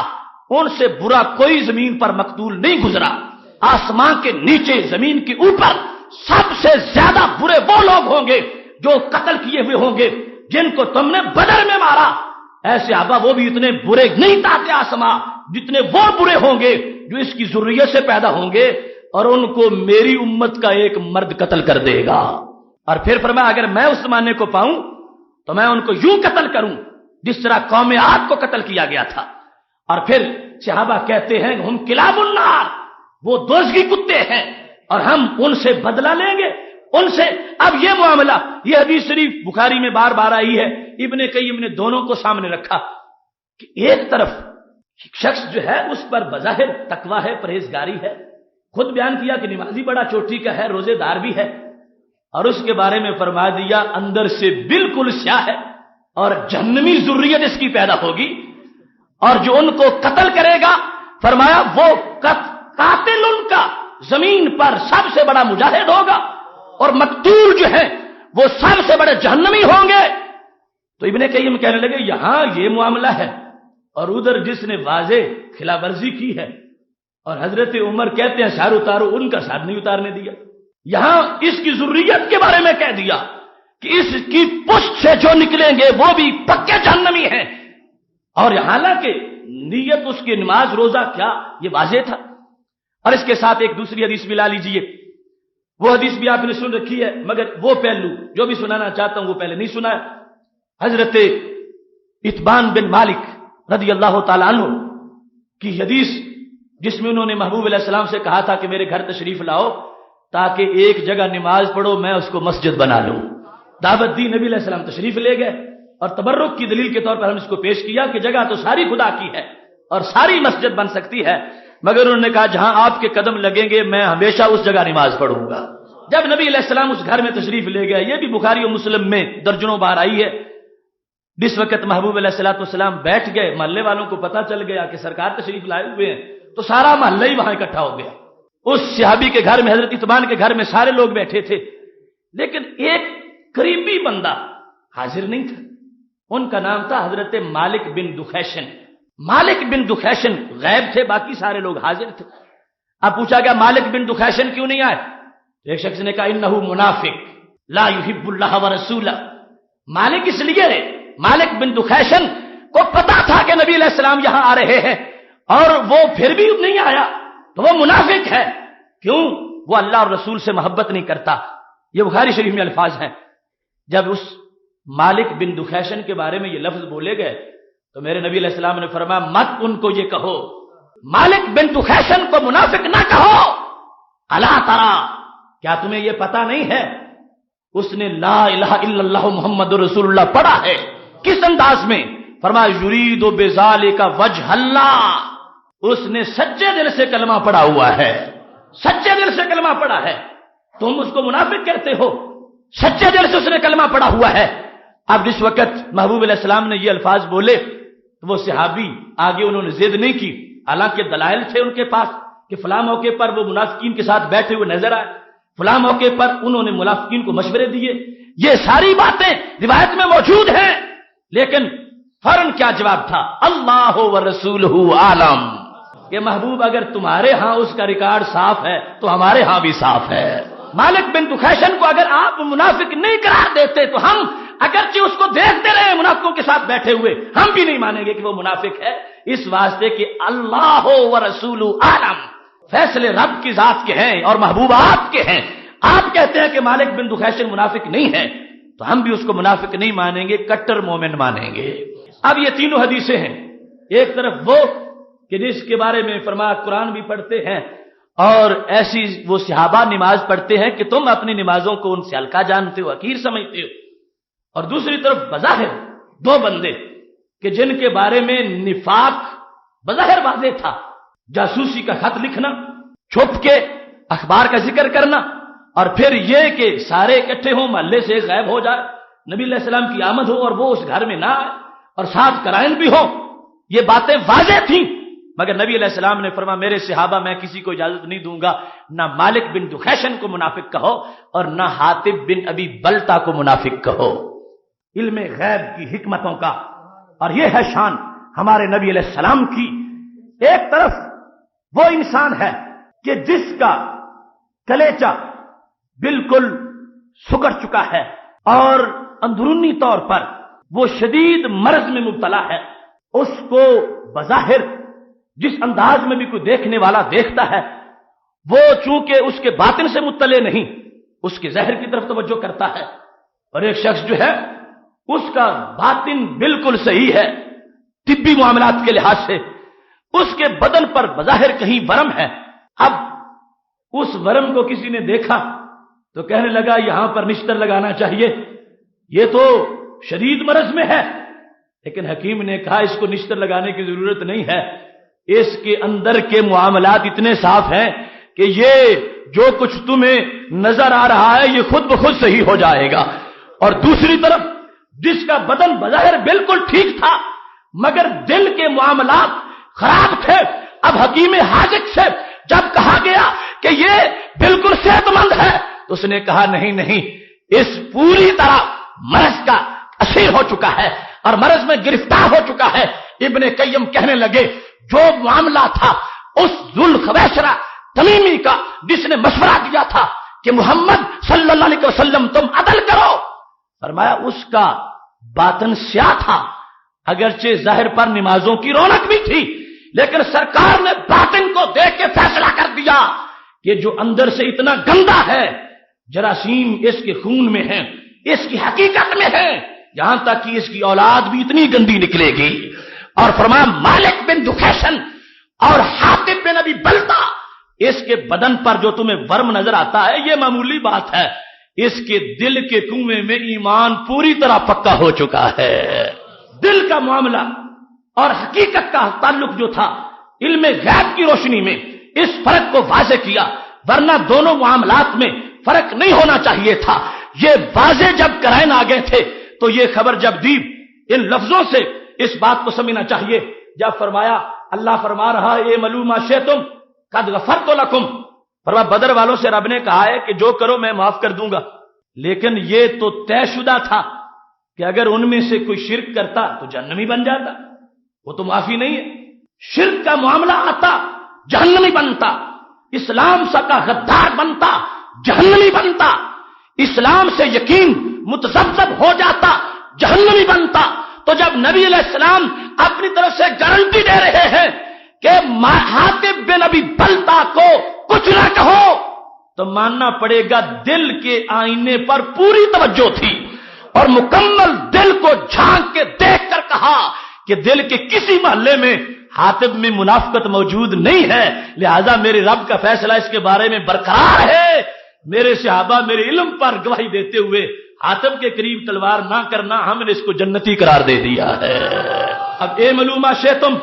ان سے برا کوئی زمین پر مقتول نہیں گزرا، آسمان کے نیچے زمین کے اوپر سب سے زیادہ برے وہ لوگ ہوں گے جو قتل کیے ہوئے ہوں گے جن کو تم نے بدر میں مارا۔ ایسے آبا وہ بھی اتنے برے نہیں تاتے آسماں جتنے وہ برے ہوں گے جو اس کی ذریت سے پیدا ہوں گے، اور ان کو میری امت کا ایک مرد قتل کر دے گا۔ اور پھر فرمایا اگر میں اس زمانے کو پاؤں تو میں ان کو یوں قتل کروں جس طرح قوم عاد کو قتل کیا گیا تھا۔ اور پھر صحابہ کہتے ہیں ہم کلاب النار، وہ دوزخی کتے ہیں اور ہم ان سے بدلہ لیں گے ان سے۔ اب یہ معاملہ، یہ حدیث شریف بخاری میں بار بار آئی ہے، ابن قیم نے دونوں کو سامنے رکھا کہ ایک طرف شخص جو ہے اس پر بظاہر تقویٰ ہے، پرہیزگاری ہے، خود بیان کیا کہ نمازی بڑا چوٹی کا ہے، روزے دار بھی ہے، اور اس کے بارے میں فرما دیا اندر سے بالکل سیاہ ہے اور جہنمی ذریت اس کی پیدا ہوگی، اور جو ان کو قتل کرے گا فرمایا وہ قاتل ان کا زمین پر سب سے بڑا مجاہد ہوگا، اور مقتول جو ہے وہ سب سے بڑے جہنمی ہوں گے۔ تو ابن قیم کہنے لگے یہاں یہ معاملہ ہے، اور ادھر جس نے واضح خلاف ورزی کی ہے، اور حضرت عمر کہتے ہیں سر اتارو، ان کا سر نہیں اتارنے دیا۔ یہاں اس کی ذریت کے بارے میں کہہ دیا کہ اس کی پشت سے جو نکلیں گے وہ بھی پکے جہنمی ہیں. اور حالانکہ نیت اس کی نماز روزہ کیا یہ واضح تھا. اور اس کے ساتھ ایک دوسری حدیث بھی لا لیجئے. وہ حدیث بھی آپ نے سن رکھی ہے مگر وہ پہلو جو بھی سنانا چاہتا ہوں وہ پہلے نہیں سنا ہے. حضرت اتبان بن مالک رضی اللہ تعالی عنہ کی حدیث جس میں انہوں نے محبوب علیہ السلام سے کہا تھا کہ میرے گھر تشریف لاؤ تاکہ ایک جگہ نماز پڑھو میں اس کو مسجد بنا لوں. دعوت دی, نبی علیہ السلام تشریف لے گئے اور تبرک کی دلیل کے طور پر ہم اس کو پیش کیا کہ جگہ تو ساری خدا کی ہے اور ساری مسجد بن سکتی ہے, مگر انہوں نے کہا جہاں آپ کے قدم لگیں گے میں ہمیشہ اس جگہ نماز پڑھوں گا. جب نبی علیہ السلام اس گھر میں تشریف لے گئے, یہ بھی بخاری و مسلم میں درجنوں بار آئی ہے, جس وقت محبوب علیہ السلام بیٹھ گئے محلے والوں کو پتہ چل گیا کہ سرکار تشریف لائے ہوئے ہیں تو سارا محلہ ہی وہاں اکٹھا ہو گیا. اس صحابی کے گھر میں, حضرت اتبان کے گھر میں سارے لوگ بیٹھے تھے لیکن ایک قریبی بندہ حاضر نہیں تھا. ان کا نام تھا حضرت مالک بن دخیشن. مالک بن دخیشن غائب تھے, باقی سارے لوگ حاضر تھے. اب پوچھا گیا مالک بن دخیشن کیوں نہیں آئے؟ ایک شخص نے کہا انہو منافق لا یحب اللہ ورسولہ. مالک اس لیے ہے, مالک بن دخیشن کو پتا تھا کہ نبی علیہ السلام یہاں آ رہے ہیں اور وہ پھر بھی نہیں آیا تو وہ منافق ہے. کیوں؟ وہ اللہ اور رسول سے محبت نہیں کرتا. یہ بخاری شریف میں الفاظ ہیں. جب اس مالک بن دخیشن کے بارے میں یہ لفظ بولے گئے تو میرے نبی علیہ السلام نے فرمایا مت ان کو یہ کہو, مالک بن دخیشن کو منافق نہ کہو. الا ترى, کیا تمہیں یہ پتا نہیں ہے اس نے لا الہ الا اللہ محمد رسول اللہ پڑھا ہے؟ کس انداز میں؟ فرمایا یرید بذالک وجہ اللہ. اس نے سچے دل سے کلمہ پڑھا ہوا ہے, سچے دل سے کلمہ پڑھا ہے. تم اس کو منافق کہتے ہو؟ سچے دل سے اس نے کلمہ پڑھا ہوا ہے. اب جس وقت محبوب علیہ السلام نے یہ الفاظ بولے تو وہ صحابی آگے انہوں نے ضد نہیں کی, حالانکہ دلائل تھے ان کے پاس کہ فلاں موقع پر وہ منافقین کے ساتھ بیٹھے ہوئے نظر آئے, فلاں موقع پر انہوں نے منافقین کو مشورے دیے. یہ ساری باتیں روایت میں موجود ہیں, لیکن فوراً کیا جواب تھا؟ اللہ ورسولہ عالم. کہ محبوب اگر تمہارے ہاں اس کا ریکارڈ صاف ہے تو ہمارے ہاں بھی صاف ہے. مالک بن دخیشن کو اگر آپ منافق نہیں قرار دیتے تو ہم اگرچہ اس کو دیکھتے رہے منافقوں کے ساتھ بیٹھے ہوئے ہم بھی نہیں مانیں گے کہ وہ منافق ہے, اس واسطے کہ اللہ ورسولہ عالم. فیصلے رب کی ذات کے ہیں اور محبوب آپ کے ہیں. آپ کہتے ہیں کہ مالک بن دخیشن منافق نہیں ہے تو ہم بھی اس کو منافق نہیں مانیں گے, کٹر مومن مانیں گے. اب یہ تینوں حدیثیں ہیں. ایک طرف وہ کہ جس کے بارے میں فرمایا قرآن بھی پڑھتے ہیں اور ایسی وہ صحابہ نماز پڑھتے ہیں کہ تم اپنی نمازوں کو ان سے ہلکا جانتے ہو, حقیر سمجھتے ہو. اور دوسری طرف بظاہر دو بندے کہ جن کے بارے میں نفاق بظاہر واضح تھا, جاسوسی کا خط لکھنا, چھپ کے اخبار کا ذکر کرنا, اور پھر یہ کہ سارے اکٹھے ہوں محلے سے غائب ہو جائے, نبی علیہ السلام کی آمد ہو اور وہ اس گھر میں نہ آئے اور ساتھ قرائن بھی ہو. یہ باتیں واضح تھیں مگر نبی علیہ السلام نے فرمایا میرے صحابہ میں کسی کو اجازت نہیں دوں گا نہ مالک بن دخیشن کو منافق کہو اور نہ حاتب بن ابی بلتا کو منافق کہو. علم غیب کی حکمتوں کا, اور یہ ہے شان ہمارے نبی علیہ السلام کی. ایک طرف وہ انسان ہے کہ جس کا کلیچہ بالکل سکڑ چکا ہے اور اندرونی طور پر وہ شدید مرض میں مبتلا ہے. اس کو بظاہر جس انداز میں بھی کوئی دیکھنے والا دیکھتا ہے وہ چونکہ اس کے باطن سے مطلع نہیں, اس کے ظاہر کی طرف توجہ کرتا ہے. اور ایک شخص جو ہے اس کا باطن بالکل صحیح ہے طبی معاملات کے لحاظ سے, اس کے بدن پر بظاہر کہیں ورم ہے. اب اس ورم کو کسی نے دیکھا تو کہنے لگا یہاں پر نشتر لگانا چاہیے, یہ تو شدید مرض میں ہے. لیکن حکیم نے کہا اس کو نشتر لگانے کی ضرورت نہیں ہے, اس کے اندر کے معاملات اتنے صاف ہیں کہ یہ جو کچھ تمہیں نظر آ رہا ہے یہ خود بخود صحیح ہو جائے گا. اور دوسری طرف جس کا بدن بظاہر بالکل ٹھیک تھا مگر دل کے معاملات خراب تھے, اب حکیم حاجق سے جب کہا گیا کہ یہ بالکل صحت مند ہے تو اس نے کہا نہیں, اس پوری طرح مرض کا اسیر ہو چکا ہے اور مرض میں گرفتار ہو چکا ہے. ابن قیم کہنے لگے جو معاملہ تھا اس ذوالخویشرہ تمیمی کا جس نے مشورہ دیا تھا کہ محمد صلی اللہ علیہ وسلم تم عدل کرو؟ فرمایا اس کا باطن سیاہ تھا، اگرچہ ظاہر پر نمازوں کی رونق بھی تھی، لیکن سرکار نے باطن کو دیکھ کے فیصلہ کر دیا کہ جو اندر سے اتنا گندا ہے، جراثیم اس کے خون میں ہیں، اس کی حقیقت میں ہے، یہاں تک کہ اس کی اولاد بھی اتنی گندی نکلے گی۔ اور فرمایا مالک بن دخیشن اور حاطب بن ابی بلتا، اس کے بدن پر جو تمہیں ورم نظر آتا ہے یہ معمولی بات ہے، اس کے دل کے کنویں میں ایمان پوری طرح پکا ہو چکا ہے۔ دل کا معاملہ اور حقیقت کا تعلق جو تھا، علم غیب کی روشنی میں اس فرق کو واضح کیا، ورنہ دونوں معاملات میں فرق نہیں ہونا چاہیے تھا۔ یہ واضح جب قرائن آ گئے تھے تو یہ خبر جب دی، ان لفظوں سے اس بات کو سمجھنا چاہیے جب فرمایا، اللہ فرما رہا ہے اے ملوما شئتم قد غفرت لکم، فرمایا بدر والوں سے رب نے کہا ہے کہ جو کرو میں معاف کر دوں گا، لیکن یہ تو طے شدہ تھا کہ اگر ان میں سے کوئی شرک کرتا تو جہنمی بن جاتا، وہ تو معافی نہیں ہے۔ شرک کا معاملہ آتا جہنمی بنتا، اسلام سا کا غدار بنتا جہنمی بنتا، اسلام سے یقین متذبذب ہو جاتا جہنمی بنتا۔ تو جب نبی علیہ السلام اپنی طرف سے گارنٹی دے رہے ہیں کہ حاطب بن ابی بلتا کو کچھ نہ کہو، تو ماننا پڑے گا دل کے آئینے پر پوری توجہ تھی اور مکمل دل کو جھانک کے دیکھ کر کہا کہ دل کے کسی محلے میں حاطب میں منافقت موجود نہیں ہے، لہذا میرے رب کا فیصلہ اس کے بارے میں برقرار ہے۔ میرے صحابہ میرے علم پر گواہی دیتے ہوئے حاطب کے قریب تلوار نہ کرنا، ہم نے اس کو جنتی قرار دے دیا ہے۔ اب اے ملوما شئتم،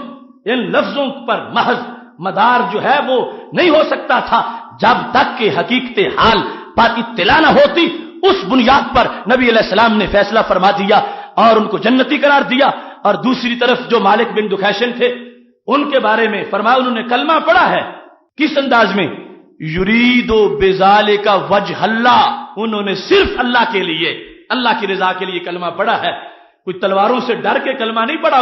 ان لفظوں پر محض مدار جو ہے وہ نہیں ہو سکتا تھا جب تک کہ حقیقت حال پر اطلاع نہ ہوتی۔ اس بنیاد پر نبی علیہ السلام نے فیصلہ فرما دیا اور ان کو جنتی قرار دیا۔ اور دوسری طرف جو مالک بن دخیشن تھے، ان کے بارے میں فرمایا انہوں نے کلمہ پڑھا ہے، کس انداز میں؟ یرید بذالک وجہ اللہ، انہوں نے صرف اللہ کے لیے، اللہ کی رضا کے لیے کلمہ پڑھا ہے، کوئی تلواروں سے ڈر کے کلمہ نہیں پڑھا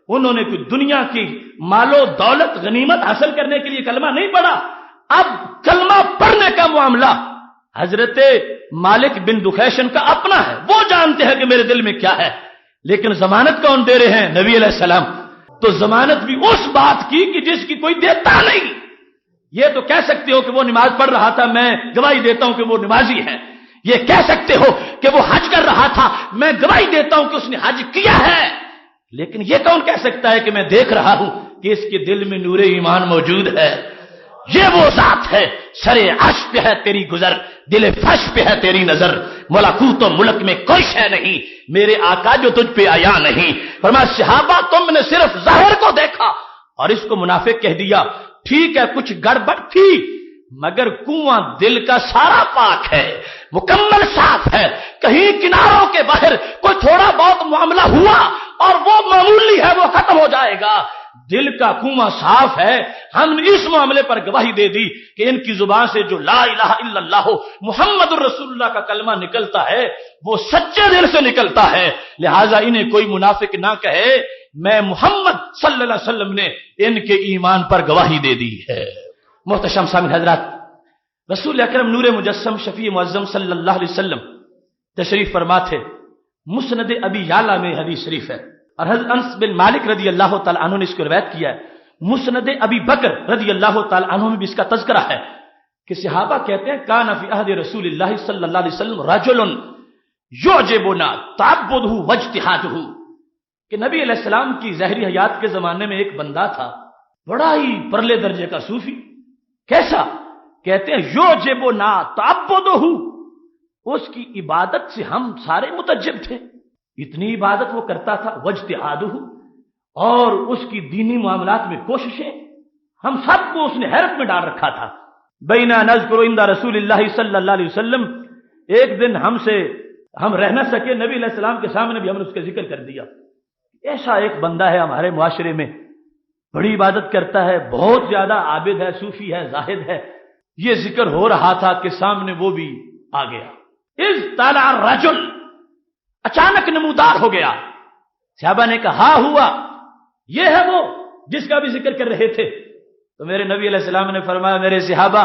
انہوں نے کوئی دنیا کی مال و دولت غنیمت حاصل کرنے کے لیے کلمہ نہیں پڑھا۔ اب کلمہ پڑھنے کا معاملہ حضرت مالک بن دخیشن کا اپنا ہے، وہ جانتے ہیں کہ میرے دل میں کیا ہے، لیکن ضمانت کون دے رہے ہیں؟ نبی علیہ السلام۔ تو ضمانت بھی اس بات کی کہ جس کی کوئی دیتا نہیں۔ یہ تو کہہ سکتے ہو کہ وہ نماز پڑھ رہا تھا، میں گواہی دیتا ہوں کہ وہ نمازی ہے، یہ کہہ سکتے ہو کہ وہ حج کر رہا تھا، میں گواہی دیتا ہوں کہ اس نے حج کیا ہے، لیکن یہ کون کہہ سکتا ہے کہ میں دیکھ رہا ہوں کہ اس کے دل میں نور ایمان موجود ہے؟ یہ وہ ذات ہے، سر عرش پہ ہے تیری گزر، دل فرش پہ ہے تیری نظر، ملکوت و ملک میں کوئی شے نہیں میرے آقا جو تجھ پہ آیا نہیں۔ فرمایا صحابہ تم نے صرف ظاہر کو دیکھا اور اس کو منافق کہہ دیا، ٹھیک ہے کچھ گڑبڑ تھی مگر کنواں دل کا سارا پاک ہے، مکمل صاف ہے، کہیں کناروں کے باہر کوئی تھوڑا بہت معاملہ ہوا اور وہ معمولی ہے، وہ ختم ہو جائے گا، دل کا کنواں صاف ہے۔ ہم نے اس معاملے پر گواہی دے دی کہ ان کی زبان سے جو لا الہ الا اللہ محمد الرسول اللہ کا کلمہ نکلتا ہے وہ سچے دل سے نکلتا ہے، لہٰذا انہیں کوئی منافق نہ کہے، میں محمد صلی اللہ علیہ وسلم نے ان کے ایمان پر گواہی دے دی ہے۔ محتشم سامعین حضرات، رسول اکرم نور مجسم شفیع معظم صلی اللہ علیہ وسلم تشریف فرما تھے، مسند ابی یعلا میں حدیث شریف ہے، اور حضرت انس بن مالک رضی اللہ تعالی عنہ نے اس کو روایت کیا ہے، مسند ابی بکر رضی اللہ تعالی عنہ میں بھی اس کا تذکرہ ہے کہ صحابہ کہتے ہیں کان فی عہد رسول اللہ صلی اللہ علیہ وسلم رجل یعجبنا تعبدہ واجتہادہ، کہ نبی علیہ السلام کی ظاہری حیات کے زمانے میں ایک بندہ تھا، بڑا ہی پرلے درجے کا صوفی۔ کیسا؟ کہتے ہیں یعجبنا تعبدہ، اس کی عبادت سے ہم سارے متعجب تھے، اتنی عبادت وہ کرتا تھا، واجتہادہ، اور اس کی دینی معاملات میں کوششیں، ہم سب کو اس نے حیرت میں ڈال رکھا تھا۔ بینا نذکر عند رسول اللہ صلی اللہ علیہ وسلم، ایک دن ہم رہ نہ سکے، نبی علیہ السلام کے سامنے بھی ہم نے اس کا ذکر کر دیا، ایسا ایک بندہ ہے ہمارے معاشرے میں، بڑی عبادت کرتا ہے، بہت زیادہ عابد ہے، صوفی ہے، زاہد ہے۔ یہ ذکر ہو رہا تھا کہ سامنے وہ بھی آ گیا، اذ طلع الرجل، اچانک نمودار ہو گیا۔ صحابہ نے کہا ہاں ہوا، یہ ہے وہ جس کا بھی ذکر کر رہے تھے۔ تو میرے نبی علیہ السلام نے فرمایا میرے صحابہ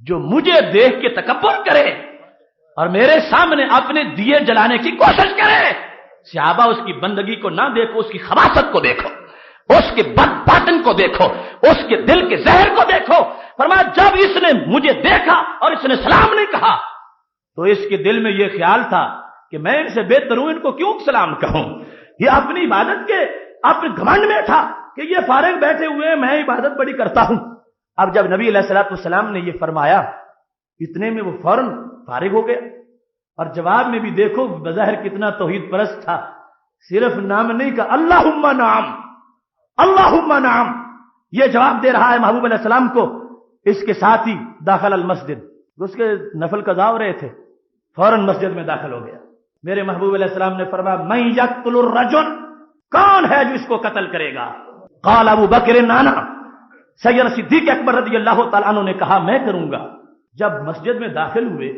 جو مجھے دیکھ کے تکبر کرے اور میرے سامنے اپنے دیے جلانے کی کوشش کرے، صحابہ اس کی بندگی کو نہ دیکھو، اس کی خباثت کو دیکھو، اس کے بد باطن کو دیکھو، اس کے دل کے زہر کو دیکھو۔ فرمایا جب اس نے مجھے دیکھا اور اس نے سلام نہیں کہا تو اس کے دل میں یہ خیال تھا کہ میں ان سے بہتر ہوں، ان کو کیوں سلام کہوں۔ یہ اپنی عبادت کے اپنے گھمنڈ میں تھا کہ یہ فارغ بیٹھے ہوئے میں عبادت بڑی کرتا ہوں۔ اب جب نبی علیہ الصلوۃ والسلام نے یہ فرمایا، اتنے میں وہ فوراً فارغ ہو گیا، اور جواب میں بھی دیکھو بظاہر کتنا توحید پرست تھا، صرف نام نہیں کہا، اللہم نعم، اللہم نعم، یہ جواب دے رہا ہے محبوب علیہ السلام کو۔ اس کے ساتھ ہی داخل المسجد، اس کے نفل قضا ہو رہے تھے، فوراً مسجد میں داخل ہو گیا۔ میرے محبوب علیہ السلام نے فرمایا من یقتل الرجل، کون ہے جو اس کو قتل کرے گا؟ قال ابو بکر نانا، سیدنا صدیق اکبر رضی اللہ تعالیٰ عنہ نے کہا میں کروں گا۔ جب مسجد میں داخل ہوئے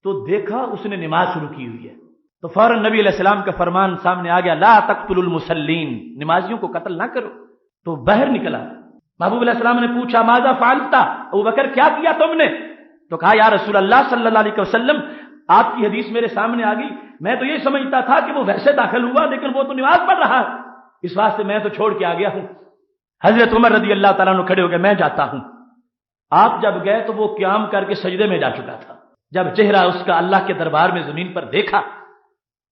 تو دیکھا اس نے نماز شروع کی ہوئی ہے، تو فوراً نبی علیہ السلام کا فرمان سامنے آ گیا، لا تقتلوا المصلین، نمازیوں کو قتل نہ کرو۔ تو باہر نکلا، محبوب علیہ السلام نے پوچھا ماذا فعلت، ابو بکر کیا کیا تم نے؟ تو کہا یا رسول اللہ صلی اللہ علیہ وسلم آپ کی حدیث میرے سامنے آ گئی، میں تو یہ سمجھتا تھا کہ وہ ویسے داخل ہوا لیکن وہ تو نماز پڑھ رہا ہے، اس واسطے میں تو چھوڑ کے آ گیا ہوں۔ حضرت عمر رضی اللہ تعالیٰ عنہ کھڑے ہو گئے، میں جاتا ہوں۔ آپ جب گئے تو وہ قیام کر کے سجدے میں جا چکا تھا۔ جب چہرہ اس کا اللہ کے دربار میں زمین پر دیکھا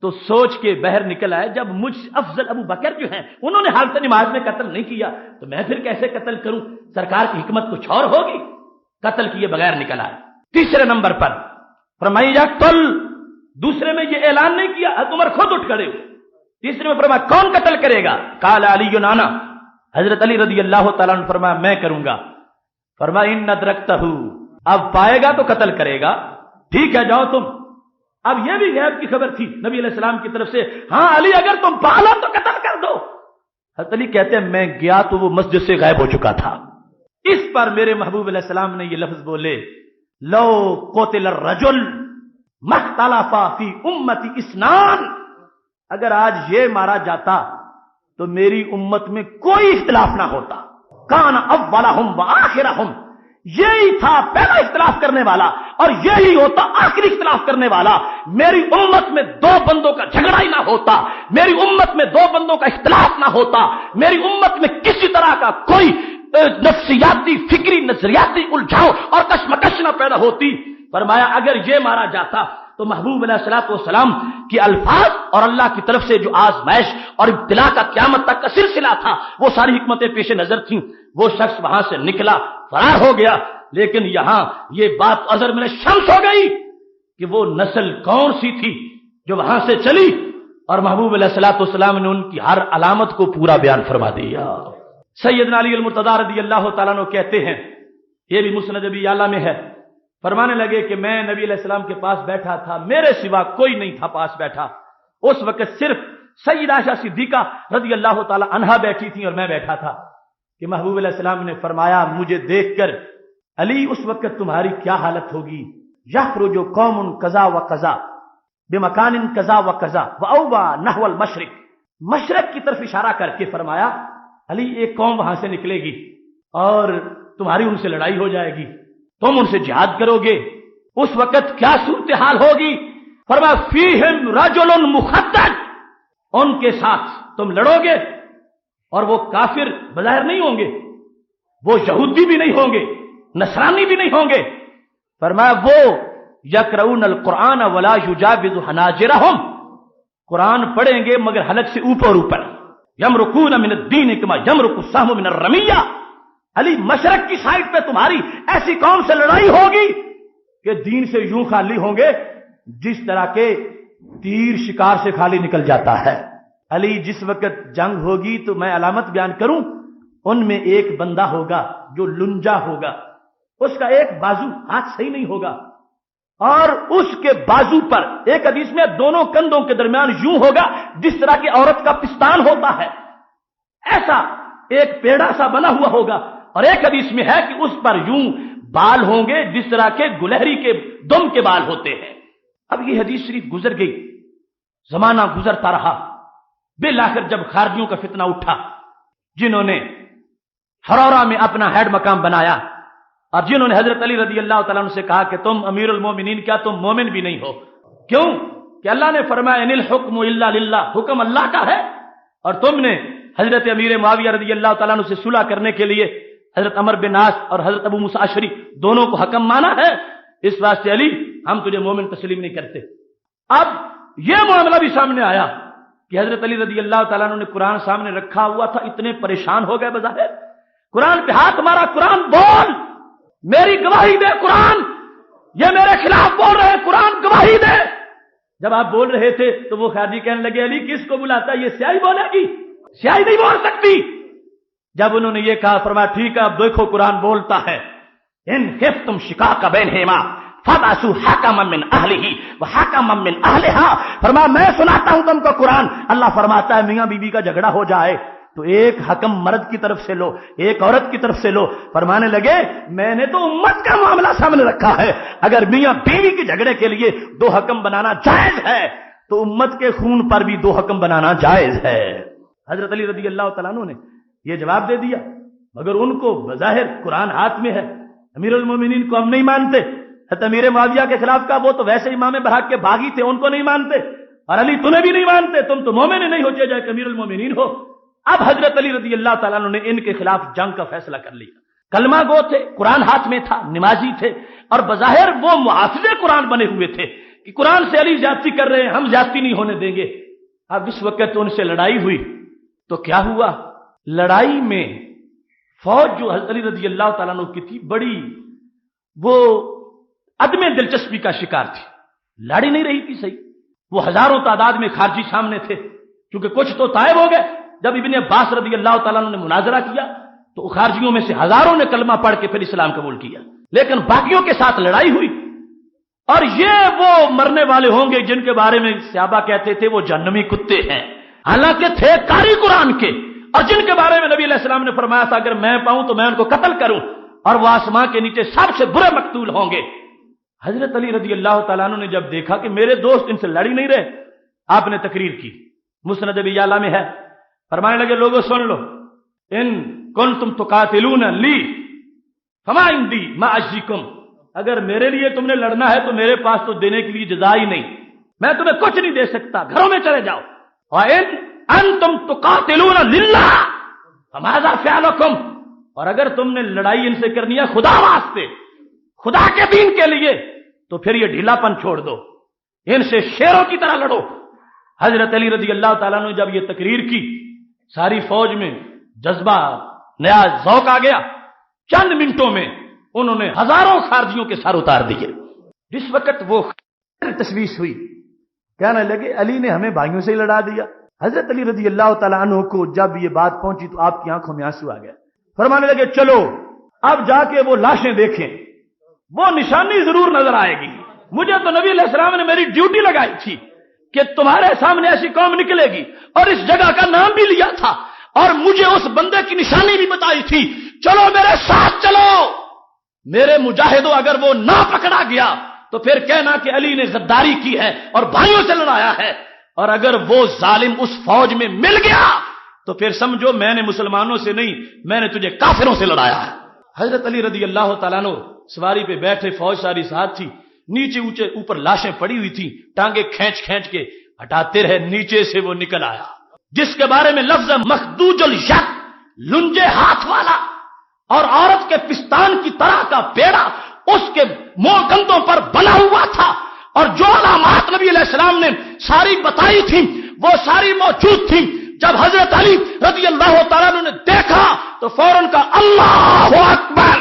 تو سوچ کے باہر نکل آئے، جب مجھ افضل ابو بکر جو ہیں انہوں نے حالت نماز میں قتل نہیں کیا تو میں پھر کیسے قتل کروں؟ سرکار کی حکمت کچھ اور ہوگی، قتل کیے بغیر نکل آئے۔ تیسرے نمبر پر فرمایا یقتل، دوسرے میں یہ اعلان نہیں کیا، عمر خود اٹھ کھڑے ہوئے۔ تیسرے میں فرمایا کون قتل کرے گا؟ قال علی نانا، حضرت علی رضی اللہ تعالیٰ عنہ فرمایا میں کروں گا۔ فرمایا ان ادرکتہ، اب پائے گا تو قتل کرے گا، ٹھیک ہے جاؤ تم۔ اب یہ بھی غیب کی خبر تھی نبی علیہ السلام کی طرف سے، ہاں علی اگر تم پالو تو قتل کر دو۔ حضرت علی کہتے ہیں میں گیا تو وہ مسجد سے غائب ہو چکا تھا۔ اس پر میرے محبوب علیہ السلام نے یہ لفظ بولے، لو قتل الرجل ما اختلف فی امتی اثنان، اگر آج یہ مارا جاتا تو میری امت میں کوئی اختلاف نہ ہوتا، کان اولہم وآخرہم، یہی تھا پہلا اختلاف کرنے والا اور یہی ہوتا آخری اختلاف کرنے والا۔ میری امت میں دو بندوں کا جھگڑا ہی نہ ہوتا، میری امت میں دو بندوں کا اختلاف نہ ہوتا، میری امت میں کسی طرح کا کوئی نفسیاتی فکری نظریاتی الجھاؤ اور کشمکش نہ پیدا ہوتی۔ فرمایا اگر یہ مارا جاتا تو محبوب علیہ الصلوۃ والسلام کے الفاظ اور اللہ کی طرف سے جو آزمائش اور ابتلا کا قیامت تک کا سلسلہ تھا وہ ساری حکمتیں پیش نظر تھیں۔ وہ شخص وہاں سے نکلا، فرار ہو گیا، لیکن یہاں یہ بات عذر میں شمس ہو گئی کہ وہ نسل کون سی تھی جو وہاں سے چلی، اور محبوب علیہ الصلوۃ والسلام نے ان کی ہر علامت کو پورا بیان فرما دیا۔ سیدنا علی المرتضیٰ رضی اللہ تعالیٰ عنہ کہتے ہیں، یہ بھی مسند ابی اعلیٰ میں ہے، فرمانے لگے کہ میں نبی علیہ السلام کے پاس بیٹھا تھا، میرے سوا کوئی نہیں تھا پاس بیٹھا، اس وقت صرف سیدہ عائشہ صدیقہ رضی اللہ تعالی عنہا بیٹھی تھی اور میں بیٹھا تھا کہ محبوب علیہ السلام نے فرمایا مجھے دیکھ کر علی اس وقت تمہاری کیا حالت ہوگی؟ یخرج قوم قضا و قضا بمکان قضا و قضا واوبا نحو المشرق، مشرق کی طرف اشارہ کر کے فرمایا علی ایک قوم وہاں سے نکلے گی اور تمہاری ان سے لڑائی ہو جائے گی، تم ان سے جہاد کرو گے، اس وقت کیا صورتحال ہوگی؟ فرمایا فیہم رجل مخدر، ان کے ساتھ تم لڑو گے اور وہ کافر بظاہر نہیں ہوں گے، وہ یہودی بھی نہیں ہوں گے، نصرانی بھی نہیں ہوں گے، فرمایا وہ یقرؤون القرآن ولا یجاوز حناجرہم، قرآن پڑھیں گے مگر حلق سے اوپر اوپر، یمرقون من الدین کما یمرق السهم من الرمیہ، علی مشرق کی سائٹ پہ تمہاری ایسی قوم سے لڑائی ہوگی کہ دین سے یوں خالی ہوں گے جس طرح کے تیر شکار سے خالی نکل جاتا ہے۔ علی جس وقت جنگ ہوگی تو میں علامت بیان کروں، ان میں ایک بندہ ہوگا جو لنجا ہوگا، اس کا ایک بازو ہاتھ صحیح نہیں ہوگا، اور اس کے بازو پر ایک حدیث میں دونوں کندھوں کے درمیان یوں ہوگا جس طرح کی عورت کا پستان ہوتا ہے، ایسا ایک پیڑا سا بنا ہوا ہوگا، اور ایک حدیث میں ہے کہ اس پر یوں بال ہوں گے جس طرح کے گلہری کے دم کے بال ہوتے ہیں۔ اب یہ حدیث شریف گزر گئی، زمانہ گزرتا رہا، بالآخر جب خارجیوں کا فتنہ اٹھا جنہوں نے ہرورہ میں اپنا ہیڈ مقام بنایا اور جنہوں نے حضرت علی رضی اللہ تعالیٰ عنہ سے کہا کہ تم امیر المومنین، کیا تم مومن بھی نہیں ہو؟ کیوں کہ اللہ نے فرمایا ان الحکم الا للہ، حکم اللہ کا ہے، اور تم نے حضرت امیر معاویہ رضی اللہ تعالیٰ عنہ سے صلح کرنے کے لیے حضرت عمرو بن عاص اور حضرت ابو موسیٰ اشعری دونوں کو حکم مانا ہے، اس واسطے علی ہم تجھے مومن تسلیم نہیں کرتے۔ اب یہ معاملہ بھی سامنے آیا کہ حضرت علی رضی اللہ تعالیٰ عنہ نے قرآن سامنے رکھا ہوا تھا، اتنے پریشان ہو گئے بظاہر، قرآن پہ ہاتھ مارا، قرآن بول، میری گواہی دے قرآن، یہ میرے خلاف بول رہے ہیں، قرآن گواہی دے۔ جب آپ بول رہے تھے تو وہ خارجی کہنے لگے علی کس کو بلاتا ہے، یہ سیاہی بولے گی، سیاہی نہیں بول سکتی۔ جب انہوں نے یہ کہا فرمایا ٹھیک ہے اب دیکھو قرآن بولتا ہے ان خفتم شقاق بینہما فبعثوا حکما من اہلہ وحکما من اہلہا، فرمایا میں سناتا ہوں تم کو قرآن، اللہ فرماتا ہے میاں بیوی کا جھگڑا ہو جائے تو ایک حکم مرد کی طرف سے لو، ایک عورت کی طرف سے لو۔ فرمانے لگے میں نے تو امت کا معاملہ سامنے رکھا ہے، اگر میاں بیوی کے جھگڑے کے لیے دو حکم بنانا جائز ہے تو امت کے خون پر بھی دو حکم بنانا جائز ہے۔ حضرت علی رضی اللہ تعالیٰ عنہ نے یہ جواب دے دیا، مگر ان کو بظاہر قرآن ہاتھ میں ہے، امیر المومنین کو ہم نہیں مانتے۔ حضرت امیر معاویہ کے خلاف کا وہ تو ویسے امام برحق کے باغی تھے، ان کو نہیں مانتے، اور علی تمہیں بھی نہیں مانتے، تم تو مومن نہیں ہو جائے کہ امیر المومنین ہو۔ اب حضرت علی رضی اللہ تعالیٰ عنہ نے ان کے خلاف جنگ کا فیصلہ کر لیا۔ کلمہ گو تھے، قرآن ہاتھ میں تھا، نمازی تھے، اور بظاہر وہ محافظ قرآن بنے ہوئے تھے کہ قرآن سے علی زیادتی کر رہے ہیں، ہم زیادتی نہیں ہونے دیں گے۔ اب اس وقت ان سے لڑائی ہوئی تو کیا ہوا؟ لڑائی میں فوج جو حضرت علی رضی اللہ تعالیٰ عنہ کی تھی بڑی وہ عدم دلچسپی کا شکار تھی، لڑی نہیں رہی تھی صحیح۔ وہ ہزاروں تعداد میں خارجی سامنے تھے، کیونکہ کچھ تو طائب ہو گئے۔ جب ابن عباس رضی اللہ تعالیٰ عنہ نے مناظرہ کیا تو خارجیوں میں سے ہزاروں نے کلمہ پڑھ کے پھر اسلام قبول کیا، لیکن باقیوں کے ساتھ لڑائی ہوئی، اور یہ وہ مرنے والے ہوں گے جن کے بارے میں صحابہ کہتے تھے وہ جہنمی کتے ہیں، حالانکہ تھے قاری قرآن کے، اور جن کے بارے میں نبی علیہ السلام نے فرمایا تھا اگر میں پاؤں تو میں ان کو قتل کروں، اور وہ آسمان کے نیچے سب سے برے مقتول ہوں گے۔ حضرت علی رضی اللہ تعالیٰ عنہ نے جب دیکھا کہ میرے دوست ان سے لڑی نہیں رہے، آپ نے تقریر کی، مسند ابی یعلا میں ہے، فرمانے لگے لوگوں سن لو، ان کنتم تقاتلون لی فما عندی ما اجزیکم، اگر میرے لیے تم نے لڑنا ہے تو میرے پاس تو دینے کے لیے جزا ہی نہیں، میں تمہیں کچھ نہیں دے سکتا، گھروں میں چلے جاؤ۔ اور ان انتم تقاتلون للہ فماذا فعلکم، اور اگر تم نے لڑائی ان سے کرنی ہے خدا واسطے، خدا کے دین کے لیے، تو پھر یہ ڈھیلا پن چھوڑ دو، ان سے شیروں کی طرح لڑو۔ حضرت علی رضی اللہ تعالیٰ نے جب یہ تقریر کی ساری فوج میں جذبہ، نیا ذوق آ گیا، چند منٹوں میں انہوں نے ہزاروں خارجیوں کے سر اتار دیے۔ جس وقت وہ تشویش ہوئی، کہنے لگے علی نے ہمیں بھائیوں سے ہی لڑا دیا۔ حضرت علی رضی اللہ تعالیٰ عنہ کو جب یہ بات پہنچی تو آپ کی آنکھوں میں آنسو آ گیا، فرمانے لگے چلو اب جا کے وہ لاشیں دیکھیں، وہ نشانی ضرور نظر آئے گی، مجھے تو نبی علیہ السلام نے میری ڈیوٹی لگائی تھی کہ تمہارے سامنے ایسی قوم نکلے گی، اور اس جگہ کا نام بھی لیا تھا، اور مجھے اس بندے کی نشانی بھی بتائی تھی، چلو میرے ساتھ چلو، میرے مجاہدوں اگر وہ نہ پکڑا گیا تو پھر کہنا کہ علی نے غداری کی ہے اور بھائیوں سے لڑایا ہے، اور اگر وہ ظالم اس فوج میں مل گیا تو پھر سمجھو میں نے مسلمانوں سے نہیں، میں نے تجھے کافروں سے لڑایا ہے۔ حضرت علی رضی اللہ تعالیٰ عنہ سواری پہ بیٹھے، فوج ساری ساتھ تھی، نیچے اوپر لاشیں پڑی ہوئی تھی، ٹانگیں کھینچ کھینچ کے ہٹاتے رہے، نیچے سے وہ نکل آیا جس کے بارے میں لفظ مخدوج الید، لنجے ہاتھ والا، اور عورت کے پستان کی طرح کا بیڑا اس کے منہ گندوں پر بنا ہوا تھا، اور جو علامات نبی علیہ السلام نے ساری بتائی تھی وہ ساری موجود تھی۔ جب حضرت علی رضی اللہ تعالیٰ عنہ نے دیکھا تو فوراً کا اللہ اکبر،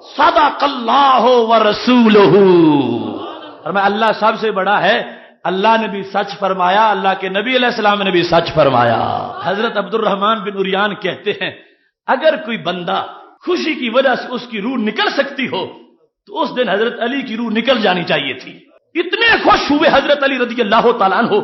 صدق اللہ ورسولہ، اور میں اللہ سب سے بڑا ہے، اللہ نے بھی سچ فرمایا، اللہ کے نبی علیہ السلام نے بھی سچ فرمایا۔ حضرت عبد الرحمن بن عریان کہتے ہیں اگر کوئی بندہ خوشی کی وجہ سے اس کی روح نکل سکتی ہو تو اس دن حضرت علی کی روح نکل جانی چاہیے تھی۔ اتنے خوش ہوئے حضرت علی رضی اللہ تعالیٰ عنہ،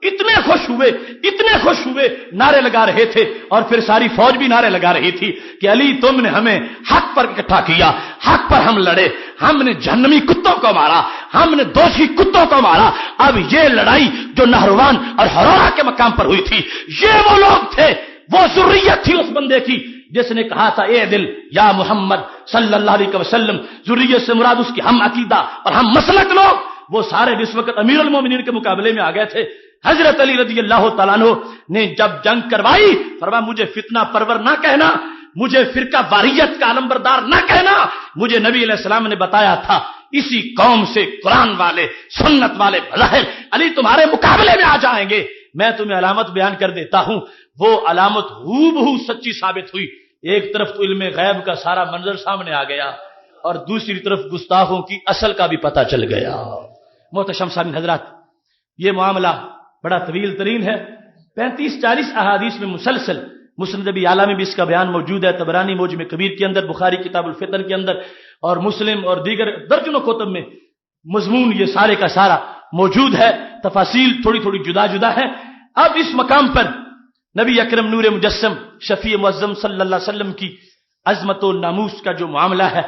اتنے خوش ہوئے، نعرے لگا رہے تھے، اور پھر ساری فوج بھی نعرے لگا رہی تھی کہ علی تم نے ہمیں حق پر اکٹھا کیا، حق پر ہم لڑے، ہم نے جہنمی کتوں کو مارا، ہم نے دوشی کتوں کو مارا، اب یہ لڑائی جو نہروان اور ہرورا کے مقام پر ہوئی تھی، یہ وہ لوگ تھے، وہ ذریت تھی اس بندے کی جس نے کہا تھا اے دل یا محمد صلی اللہ علیہ وسلم، ذریت سے مراد اس کی ہم عقیدہ اور ہم مسلک لوگ، وہ سارے اس وقت امیر المومنین کے مقابلے میں آ گئے تھے۔ حضرت علی رضی اللہ تعالیٰ عنہ نے جب جنگ کروائی، فرمایا مجھے فتنہ پرور نہ کہنا، مجھے فرقہ واریت کا علمبردار نہ کہنا، مجھے نبی علیہ السلام نے بتایا تھا اسی قوم سے قرآن والے سنت والے بظاہر علی تمہارے مقابلے میں آ جائیں گے۔ میں تمہیں علامت بیان کر دیتا ہوں، وہ علامت ہو بہو سچی ثابت ہوئی۔ ایک طرف تو علم غیب کا سارا منظر سامنے آ گیا اور دوسری طرف گستاخوں کی اصل کا بھی پتہ چل گیا۔ محتشم سامعین حضرات، یہ معاملہ بڑا طویل ترین ہے، 35-40 احادیث میں مسلسل، مسند ابی اعلیٰ میں بھی اس کا بیان موجود ہے، طبرانی معجم کبیر کے اندر، بخاری کتاب الفتن کے اندر اور مسلم اور دیگر درجنوں کتب میں مضمون یہ سارے کا سارا موجود ہے، تفاصیل تھوڑی تھوڑی جدا جدا ہے۔ اب اس مقام پر نبی اکرم نور مجسم شفیع معظم صلی اللہ علیہ وسلم کی عظمت و ناموس کا جو معاملہ ہے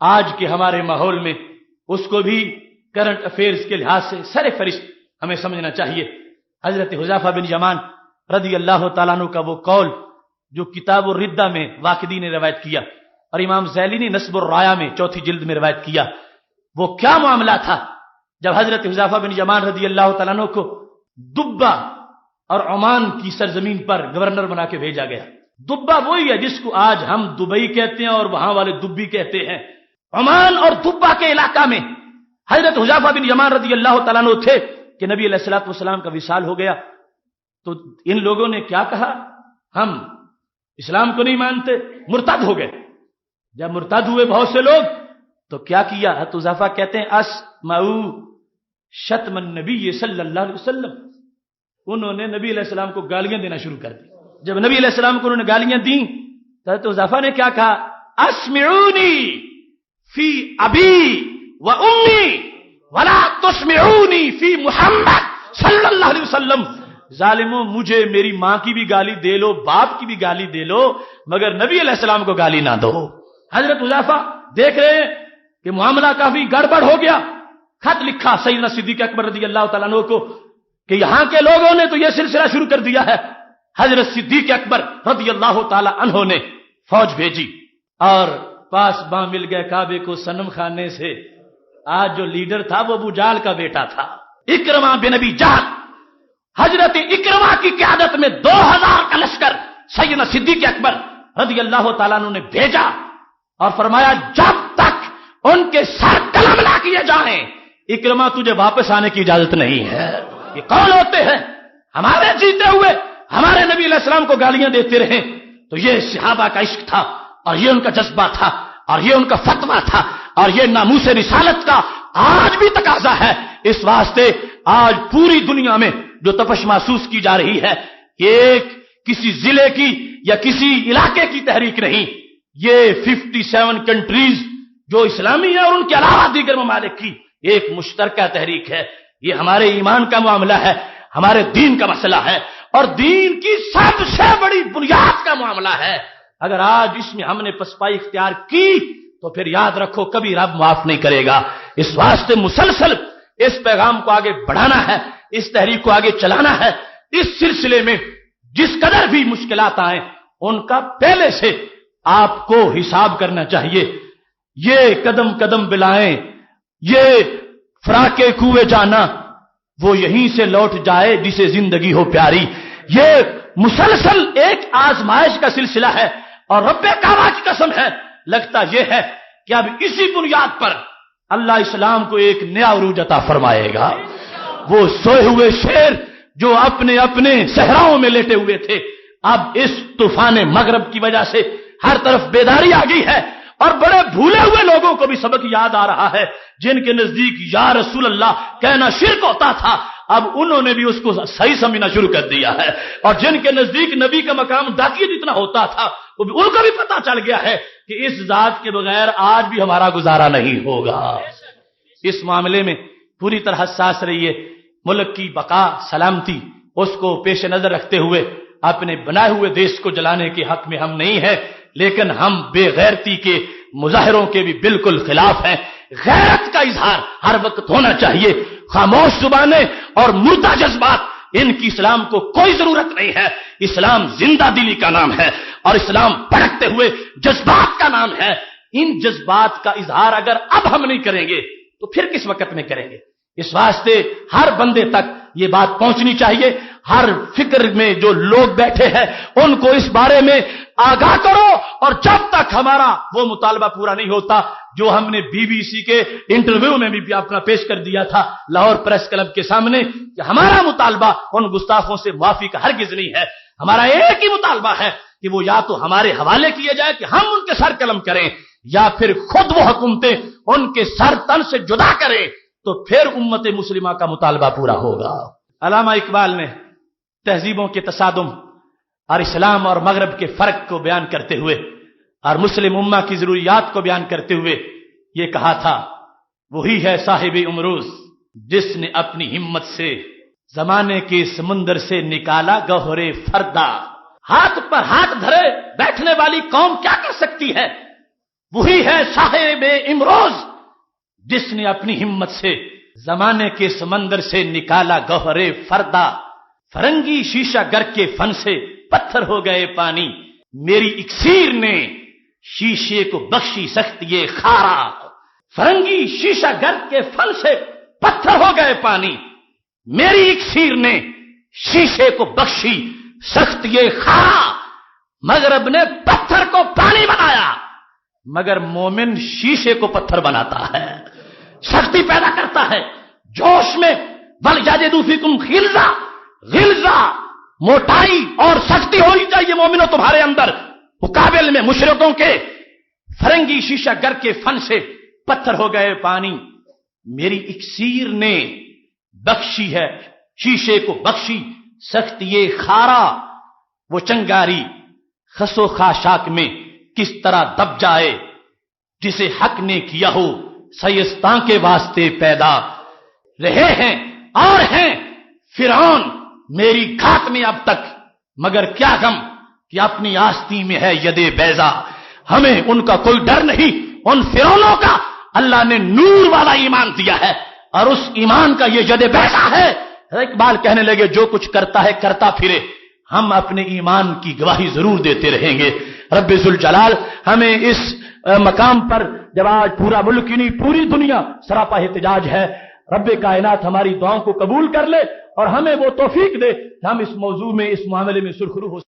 آج کے ہمارے ماحول میں، اس کو بھی کرنٹ افیئرز کے لحاظ سے سر فہرست ہمیں سمجھنا چاہیے۔ حضرت حذیفہ بن یمان رضی اللہ تعالیٰ عنہ کا وہ قول جو کتاب الردہ میں واقدی نے روایت کیا اور امام ذیلی نے نسب الرایا میں 4 جلد میں روایت کیا، وہ کیا معاملہ تھا جب حضرت حذیفہ بن یمان رضی اللہ تعالیٰ عنہ کو دبا اور عمان کی سرزمین پر گورنر بنا کے بھیجا گیا۔ دبا وہی ہے جس کو آج ہم دبئی کہتے ہیں اور وہاں والے دبی کہتے ہیں۔ عمان اور دبا کے علاقہ میں حضرت حذیفہ بن یمان رضی اللہ تعالیٰ عنہ تھے کہ نبی علیہ الصلوۃ والسلام کا وصال ہو گیا، تو ان لوگوں نے کیا کہا، ہم اسلام کو نہیں مانتے، مرتد ہو گئے۔ جب مرتد ہوئے بہت سے لوگ تو کیا کیا، حضرت حذیفہ کہتے ہیں اسمعوا شتم النبی صلی اللہ علیہ وسلم، انہوں نے نبی علیہ السلام کو گالیاں دینا شروع کر دی۔ جب نبی علیہ السلام کو انہوں نے گالیاں دیں تو حضرت حذیفہ نے کیا کہا، اسمعونی فی ابی و امی ولا تسمعونی فی محمد صلی اللہ علیہ وسلم، ظالموں مجھے میری ماں کی بھی گالی دے لو، باپ کی بھی گالی دے لو، مگر نبی علیہ السلام کو گالی نہ دو۔ حضرت حذیفہ دیکھ رہے ہیں کہ معاملہ کافی گڑبڑ ہو گیا، خط لکھا سیدنا صدیق اکبر رضی اللہ تعالیٰ عنہ کو کہ یہاں کے لوگوں نے تو یہ سلسلہ شروع کر دیا ہے۔ حضرت صدیق اکبر رضی اللہ تعالیٰ عنہ نے فوج بھیجی اور پاس باں مل گئے کعبے کو صنم خانے سے۔ آج جو لیڈر تھا وہ ابو جہل کا بیٹا تھا، اکرمہ بن ابی جہل۔ حضرت اکرمہ کی قیادت میں 2000 کا لشکر سیدنا صدیق اکبر رضی اللہ تعالیٰ عنہ نے بھیجا اور فرمایا جب تک ان کے سر قلم نہ کیے جائیں اکرمہ تجھے واپس آنے کی اجازت نہیں ہے۔ یہ کون ہوتے ہیں؟ ہمارے جیتے ہوئے ہمارے نبی علیہ السلام کو گالیاں دیتے رہے۔ تو یہ صحابہ کا عشق تھا اور یہ ان کا جذبہ تھا اور یہ ان کا فتویٰ تھا اور یہ ناموس رسالت کا آج بھی تقاضا ہے۔ اس واسطے آج پوری دنیا میں جو تپش محسوس کی جا رہی ہے، ایک کسی ضلع کی یا کسی علاقے کی تحریک نہیں، یہ 57 کنٹریز جو اسلامی ہے اور ان کے علاوہ دیگر ممالک کی ایک مشترکہ تحریک ہے۔ یہ ہمارے ایمان کا معاملہ ہے، ہمارے دین کا مسئلہ ہے اور دین کی سب سے بڑی بنیاد کا معاملہ ہے۔ اگر آج اس میں ہم نے پسپائی اختیار کی تو پھر یاد رکھو کبھی رب معاف نہیں کرے گا۔ اس واسطے مسلسل اس پیغام کو آگے بڑھانا ہے، اس تحریک کو آگے چلانا ہے۔ اس سلسلے میں جس قدر بھی مشکلات آئیں ان کا پہلے سے آپ کو حساب کرنا چاہیے۔ یہ قدم قدم بلائیں، یہ فراق کوئے جانا، وہ یہیں سے لوٹ جائے جسے زندگی ہو پیاری۔ یہ مسلسل ایک آزمائش کا سلسلہ ہے اور رب کعبہ کی قسم ہے، لگتا یہ ہے کہ اب اسی بنیاد پر اللہ اسلام کو ایک نیا عروج عطا فرمائے گا۔ وہ سوئے ہوئے شیر جو اپنے اپنے صحراؤں میں لیٹے ہوئے تھے، اب اس طوفان مغرب کی وجہ سے ہر طرف بیداری آ گئی ہے اور بڑے بھولے ہوئے لوگوں کو بھی سبق یاد آ رہا ہے، جن کے نزدیک یا رسول اللہ کہنا شرک ہوتا تھا، اب انہوں نے بھی اس کو صحیح سمجھنا شروع کر دیا ہے، اور جن کے نزدیک نبی کا مقام ڈاکیے جتنا ہوتا تھا ان کو بھی پتا چل گیا ہے کہ اس ذات کے بغیر آج بھی ہمارا گزارا نہیں ہوگا۔ اس معاملے میں پوری طرح حساس رہیے۔ ملک کی بقا سلامتی اس کو پیش نظر رکھتے ہوئے اپنے بنائے ہوئے دیش کو جلانے کے حق میں ہم نہیں ہیں، لیکن ہم بے غیرتی کے مظاہروں کے بھی بالکل خلاف ہیں۔ غیرت کا اظہار ہر وقت ہونا چاہیے، خاموش زبانیں اور مردہ جذبات ان کی اسلام کو کوئی ضرورت نہیں ہے. اسلام زندہ دلی کا نام ہے اور اسلام بھڑکتے ہوئے جذبات کا نام ہے. ان جذبات کا اظہار اگر اب ہم نہیں کریں گے تو پھر کس وقت میں کریں گے؟ اس واسطے ہر بندے تک یہ بات پہنچنی چاہیے. ہر فکر میں جو لوگ بیٹھے ہیں ان کو اس بارے میں آگاہ کرو. اور جب تک ہمارا وہ مطالبہ پورا نہیں ہوتا جو ہم نے بی بی سی کے انٹرویو میں بھی اپنا پیش کر دیا تھا لاہور پریس کلب کے سامنے کہ ہمارا مطالبہ ان گستاخوں سے معافی کا ہرگز نہیں ہے. ہمارا ایک ہی مطالبہ ہے کہ وہ یا تو ہمارے حوالے کیے جائے کہ ہم ان کے سر قلم کریں یا پھر خود وہ حکومتیں ان کے سر تن سے جدا کریں, تو پھر امت مسلمہ کا مطالبہ پورا ہوگا. علامہ اقبال نے تہذیبوں کے تصادم اور اسلام اور مغرب کے فرق کو بیان کرتے ہوئے اور مسلم امہ کی ضروریات کو بیان کرتے ہوئے یہ کہا تھا, وہی ہے صاحب امروز جس نے اپنی ہمت سے زمانے کے سمندر سے نکالا گوہر فردا. ہاتھ پر ہاتھ دھرے بیٹھنے والی قوم کیا کر سکتی ہے؟ وہی ہے صاحب امروز جس نے اپنی ہمت سے زمانے کے سمندر سے نکالا گوہر فردا. فرنگی شیشہ گر کے فن سے پتھر ہو گئے پانی, میری اکسیر نے شیشے کو بخشی سخت یہ خارا. فرنگی شیشہ گر کے فن سے پتھر ہو گئے پانی, میری اکسیر نے شیشے کو بخشی سخت یہ خارا. مغرب نے پتھر کو پانی بنایا مگر مومن شیشے کو پتھر بناتا ہے, سختی پیدا کرتا ہے جوش میں. وَلْيَجِدُوا فِيكُمْ غِلْظَةً موٹائی اور سختی ہونی چاہیے مومنوں تمہارے اندر مقابل میں مشرکوں کے. فرنگی شیشہ گر کے فن سے پتھر ہو گئے پانی, میری اکسیر نے بخشی ہے شیشے کو بخشی سخت یہ خارا. وہ چنگاری خس و خاشاک میں کس طرح دب جائے جسے حق نے کیا ہو سیستان کے واسطے پیدا. رہے ہیں اور ہیں فرعون میری گھات میں اب تک, مگر کیا غم کہ اپنی آستی میں ہے ید بیضا. ہمیں ان کا کوئی ڈر نہیں, ان فرعونوں کا اللہ نے نور والا ایمان دیا ہے اور اس ایمان کا یہ ید بیضا ہے. اقبال کہنے لگے جو کچھ کرتا ہے کرتا پھرے, ہم اپنے ایمان کی گواہی ضرور دیتے رہیں گے. رب ذوالجلال ہمیں اس مقام پر جب آج پورا ملک ہی نہیں پوری دنیا سراپا احتجاج ہے, رب کائنات ہماری دعاؤں کو قبول کر لے اور ہمیں وہ توفیق دے کہ ہم اس موضوع میں اس معاملے میں سرخرو ہو